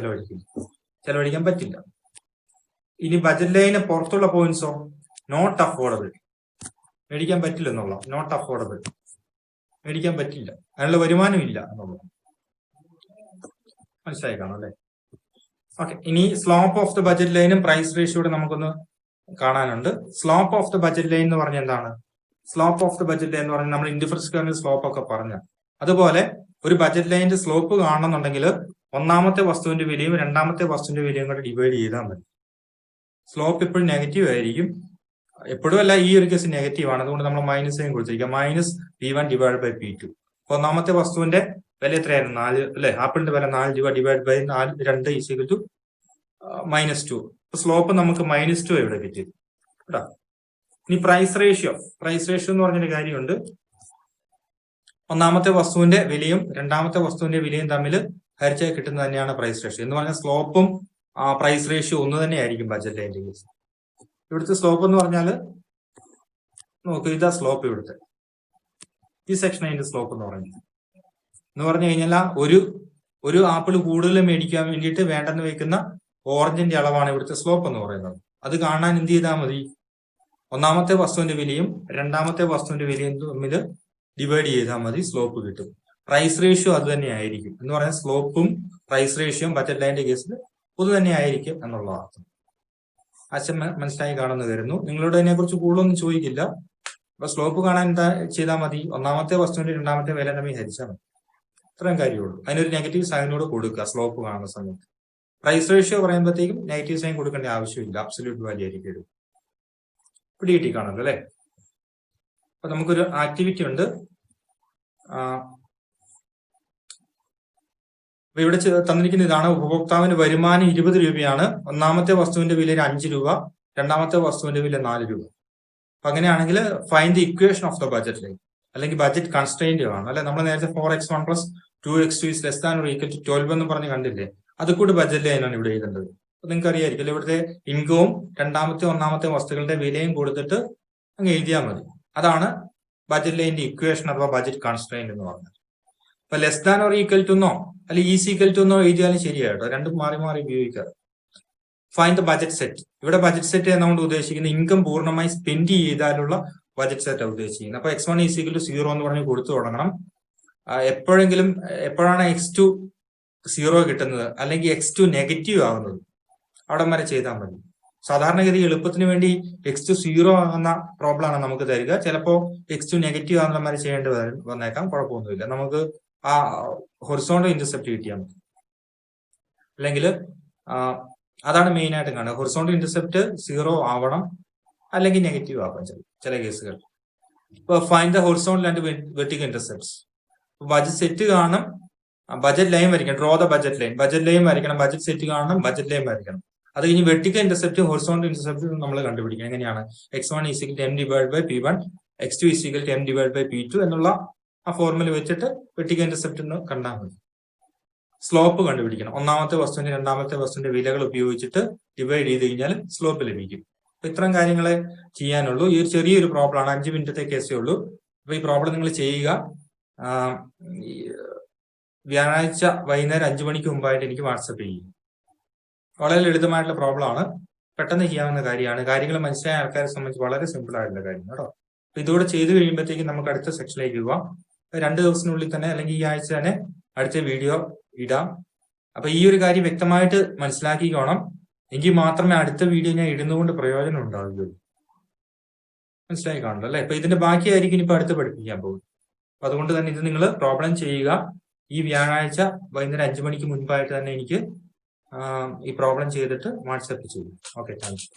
ചെലവഴിക്കാൻ പറ്റില്ല. ഇനി ബജറ്റ് ലൈന് പുറത്തുള്ള പോയിന്റ്സോ? നോട്ട് അഫോർഡബിൾ, മേടിക്കാൻ പറ്റില്ല എന്നുള്ള. നോട്ട് അഫോർഡബിൾ, മേടിക്കാൻ പറ്റില്ല, അതിനുള്ള വരുമാനം ഇല്ല എന്നുള്ളത് മനസ്സിലായി കാണും അല്ലെ? ഓക്കെ. ഇനി സ്ലോപ്പ് ഓഫ് ദ ബജറ്റ് ലൈനും പ്രൈസ് റേഷ്യോയുടെ നമുക്കൊന്ന് കാണാനുണ്ട്. Slope of the budget line എന്ന് പറഞ്ഞാൽ എന്താണ്? Slope of the budget line എന്ന് പറഞ്ഞാൽ നമ്മൾ ഇൻഡിഫറൻസ് കർവിന്റെ സ്ലോപ്പ് ഒക്കെ പറഞ്ഞു. അതുപോലെ ഒരു ബജറ്റ് ലൈനിന്റെ സ്ലോപ്പ് കാണണമെന്നുണ്ടെങ്കിൽ ഒന്നാമത്തെ വസ്തുവിന്റെ വിലയും രണ്ടാമത്തെ വസ്തുവിന്റെ വിലയും കൂടെ ഡിവൈഡ് ചെയ്താൽ മതി. സ്ലോപ്പ് എപ്പോഴും നെഗറ്റീവ് ആയിരിക്കും. എപ്പോഴും അല്ല, ഈ ഒരു കേസ് നെഗറ്റീവ് ആണ്. അതുകൊണ്ട് നമ്മൾ മൈനസ് സൈൻ കൊടുത്തിരിക്കുക. -P1 / P2. അപ്പൊ ഒന്നാമത്തെ വസ്തുവിന്റെ വില എത്രയായിരുന്നു? 4 അല്ലെ? ആപ്പിളിന്റെ വില 4 രൂപ / 4 2 = -2. സ്ലോപ്പ് നമുക്ക് -2 ഇവിടെ കിട്ടിയത് കേട്ടോ. ഇനി പ്രൈസ് റേഷ്യോ എന്ന് പറഞ്ഞൊരു കാര്യമുണ്ട്. ഒന്നാമത്തെ വസ്തുവിന്റെ വിലയും രണ്ടാമത്തെ വസ്തുവിന്റെ വിലയും തമ്മിൽ ഹരിച്ചാൽ കിട്ടുന്നത് തന്നെയാണ് പ്രൈസ് റേഷ്യോ എന്ന് പറഞ്ഞാൽ. സ്ലോപ്പും പ്രൈസ് റേഷ്യോ ഒന്ന് തന്നെ ആയിരിക്കും ബജറ്റ് ലൈനിന്റെ കേസ്. ഇവിടുത്തെ സ്ലോപ്പ് എന്ന് പറഞ്ഞാൽ നോക്ക്, ഇതാ സ്ലോപ്പ്. ഇവിടുത്തെ ഈ സെക്ഷൻ അതിന്റെ സ്ലോപ്പ് എന്ന് പറഞ്ഞു കഴിഞ്ഞാൽ ഒരു ആപ്പിൾ കൂടുതൽ മേടിക്കാൻ വേണ്ടിയിട്ട് വേണ്ടെന്ന് വെക്കുന്ന ഓറഞ്ചിന്റെ അളവാണ് ഇവിടുത്തെ സ്ലോപ്പ് എന്ന് പറയുന്നത്. അത് കാണാൻ എന്ത് ചെയ്താൽ മതി? ഒന്നാമത്തെ വസ്തുവിന്റെ വിലയും രണ്ടാമത്തെ വസ്തുവിന്റെ വിലയും തമ്മിൽ ഡിവൈഡ് ചെയ്താൽ മതി, സ്ലോപ്പ് കിട്ടും. പ്രൈസ് റേഷ്യോ അത് തന്നെ ആയിരിക്കും എന്ന് പറഞ്ഞാൽ സ്ലോപ്പും പ്രൈസ് റേഷ്യോയും ബജറ്റ് ലൈനിന്റെ കേസിൽ പൊതു തന്നെ ആയിരിക്കും എന്നുള്ള അർത്ഥം. ആശയം മനസ്സിലായി കാണുന്നു കരുതുന്നു. നിങ്ങളോട് അതിനെക്കുറിച്ച് കൂടുതലൊന്നും ചോദിക്കില്ല. അപ്പൊ സ്ലോപ്പ് കാണാൻ എന്താ ചെയ്താൽ മതി? ഒന്നാമത്തെ വസ്തുവിന്റെ രണ്ടാമത്തെ വില തമ്മിൽ ഹരിച്ചാൽ മതി. ഇത്രയും കാര്യമുള്ളൂ. അതിനൊരു നെഗറ്റീവ് സൈനോട് കൊടുക്കുക സ്ലോപ്പ് കാണുന്ന സമയത്ത്. പ്രൈസ് റേഷ്യോ പറയുമ്പോഴത്തേക്കും നെഗറ്റീവ് സൈൻ കൊടുക്കേണ്ട ആവശ്യമില്ല, അബ്സല്യൂട്ട് വാല്യൂ ആയിരിക്കും. പിടികിട്ടി കാണുമല്ലോ അല്ലെ? അപ്പൊ നമുക്കൊരു ആക്ടിവിറ്റി ഉണ്ട്. അപ്പൊ ഇവിടെ തന്നിരിക്കുന്ന ഇതാണ്. ഉപഭോക്താവിന് വരുമാനം 20 രൂപയാണ്. ഒന്നാമത്തെ വസ്തുവിന്റെ വില 5 രൂപ, രണ്ടാമത്തെ വസ്തുവിന്റെ വില 4 രൂപ. അപ്പൊ അങ്ങനെയാണെങ്കിൽ find the equation of the budget line, അല്ലെങ്കിൽ ബജറ്റ് കൺസ്ട്രെയിന്റ് ആണ് അല്ലെ? നമ്മൾ നേരത്തെ 4x1 + 2x2 is less than or equal to 12 എന്ന് പറഞ്ഞ് കണ്ടില്ലേ? അത് കൂടി ബജറ്റ് ലൈനാണ് ഇവിടെ എഴുതേണ്ടത്. അപ്പൊ നിങ്ങൾക്ക് അറിയായിരിക്കും ഇവിടുത്തെ ഇൻകവും ഒന്നാമത്തെ വസ്തുക്കളുടെ വിലയും കൊടുത്തിട്ട് അങ്ങ് എഴുതിയാൽ മതി. അതാണ് ബജറ്റ് ലൈനിന്റെ ഇക്വേഷൻ അഥവാ ബജറ്റ് കൺസ്ട്രെയിന്റ് എന്ന് പറഞ്ഞത്. അപ്പൊ less than or equal to എന്നോ അല്ലെങ്കിൽ ഈസ് ഈക്വൽ ടു എന്നോ എഴുതിയാലും ശരിയാട്ടോ, രണ്ടും മാറി മാറി ഉപയോഗിക്കാറ്. Find the budget set. ഇവിടെ ബജറ്റ് സെറ്റ് എന്നുകൊണ്ട് ഉദ്ദേശിക്കുന്ന ഇൻകം പൂർണ്ണമായി സ്പെൻഡ് ചെയ്താലുള്ള ബജറ്റ് സെറ്റ് ഉദ്ദേശിക്കുന്നത്. അപ്പൊ x1 ഈസ് ഈക്വൽ ടു 0 എന്ന് പറഞ്ഞ് കൊടുത്തു തുടങ്ങണം. എപ്പോഴാണ് x2 0 കിട്ടുന്നത് അല്ലെങ്കിൽ x2 നെഗറ്റീവ് ആകുന്നത് അവിടെ വരെ ചെയ്താൽ മതി. സാധാരണഗതി എളുപ്പത്തിന് വേണ്ടി x2 0 ആകുന്ന പ്രോബ്ലമാണ് നമുക്ക് തരിക. ചിലപ്പോ x2 നെഗറ്റീവ് ആകുന്ന വരെ ചെയ്യേണ്ടി വന്നേക്കാം, കുഴപ്പമൊന്നുമില്ല. നമുക്ക് ആ ഹൊറിസോണ്ടൽ ഇന്റർസെപ്റ്റ് കിട്ടിയാൽ മതി. അല്ലെങ്കിൽ അതാണ് മെയിൻ ആയിട്ട് കാണുക. ഹൊറിസോണ്ടൽ ഇന്റർസെപ്റ്റ് 0 ആവണം അല്ലെങ്കിൽ നെഗറ്റീവ് ആവാം ചില കേസുകൾ. ഇപ്പൊ find the horizontal and vertical intercepts. Budget set കാണണം, ബജറ്റ് ലൈൻ വരയ്ക്കണം, ഡ്രോ ദ ബജറ്റ് ലൈൻ വരയ്ക്കണം, ബജറ്റ് സെറ്റ് കാണണം, ബജറ്റ് ലൈൻ വരയ്ക്കണം. അത് കഴിഞ്ഞ് വെർട്ടിക്കൽ ഇന്റർസെപ്റ്റ് ഹൊറിസോണ്ടൽ ഇന്റർസെപ്റ്റ് നമ്മൾ കണ്ടുപിടിക്കണം. എങ്ങനെയാണ്? x1 is equal to m divide by p1, x2 is equal to m divide by p2 എന്നുള്ള ആ ഫോർമുല വെച്ചിട്ട് വെർട്ടിക്കൽ ഇന്റർസെപ്റ്റ് എന്ന് കണ്ടാൽ മതി. സ്ലോപ്പ് കണ്ടുപിടിക്കണം. ഒന്നാമത്തെ വസ്തുവിന്റെ രണ്ടാമത്തെ വസ്തുവിന്റെ വിലകൾ ഉപയോഗിച്ചിട്ട് ഡിവൈഡ് ചെയ്ത് കഴിഞ്ഞാൽ സ്ലോപ്പ് ലഭിക്കും. അപ്പൊ ഇത്തരം കാര്യങ്ങളെ ചെയ്യാനുള്ളൂ. ഈ ഒരു ചെറിയൊരു പ്രോബ്ലം ആണ്, 5 മിനിറ്റത്തെ കേസേ ഉള്ളൂ. അപ്പൊ ഈ പ്രോബ്ലം നിങ്ങൾ ചെയ്യുക. വ്യാഴാഴ്ച വൈകുന്നേരം 5 മണിക്ക് മുമ്പായിട്ട് എനിക്ക് വാട്സപ്പ് ചെയ്യും. വളരെ ലളിതമായിട്ടുള്ള പ്രോബ്ലം ആണ്, പെട്ടെന്ന് ചെയ്യാവുന്ന കാര്യമാണ്. കാര്യങ്ങൾ മനസ്സിലായ ആൾക്കാരെ സംബന്ധിച്ച് വളരെ സിമ്പിൾ ആയിട്ടുള്ള കാര്യം കേട്ടോ. അപ്പൊ ഇതോടെ ചെയ്ത് കഴിയുമ്പോഴത്തേക്കും നമുക്ക് അടുത്ത സെക്ഷനിലേക്ക് പോവാം. 2 ദിവസത്തിനുള്ളിൽ തന്നെ അല്ലെങ്കിൽ ഈ ആഴ്ച തന്നെ അടുത്ത വീഡിയോ ഇടാം. അപ്പൊ ഈ ഒരു കാര്യം വ്യക്തമായിട്ട് മനസ്സിലാക്കിക്കോണം, എങ്കിൽ മാത്രമേ അടുത്ത വീഡിയോ ഞാൻ ഇടുന്നതുകൊണ്ട് പ്രയോജനം ഉണ്ടാവുകയുള്ളൂ. മനസ്സിലാക്കി കാണുള്ളൂ അല്ലെ? അപ്പൊ ഇതിന്റെ ബാക്കിയായിരിക്കും ഇപ്പൊ അടുത്ത് പഠിപ്പിക്കാൻ പോകും. അപ്പൊ അതുകൊണ്ട് തന്നെ ഇത് നിങ്ങൾ പ്രോബ്ലം ചെയ്യുക. ഈ വ്യാഴാഴ്ച വൈകുന്നേരം 5 മണിക്ക് മുൻപായിട്ട് തന്നെ എനിക്ക് ഈ പ്രോബ്ലം ചെയ്തിട്ട് വാട്സാപ്പ് ചെയ്യും. Okay, thank you.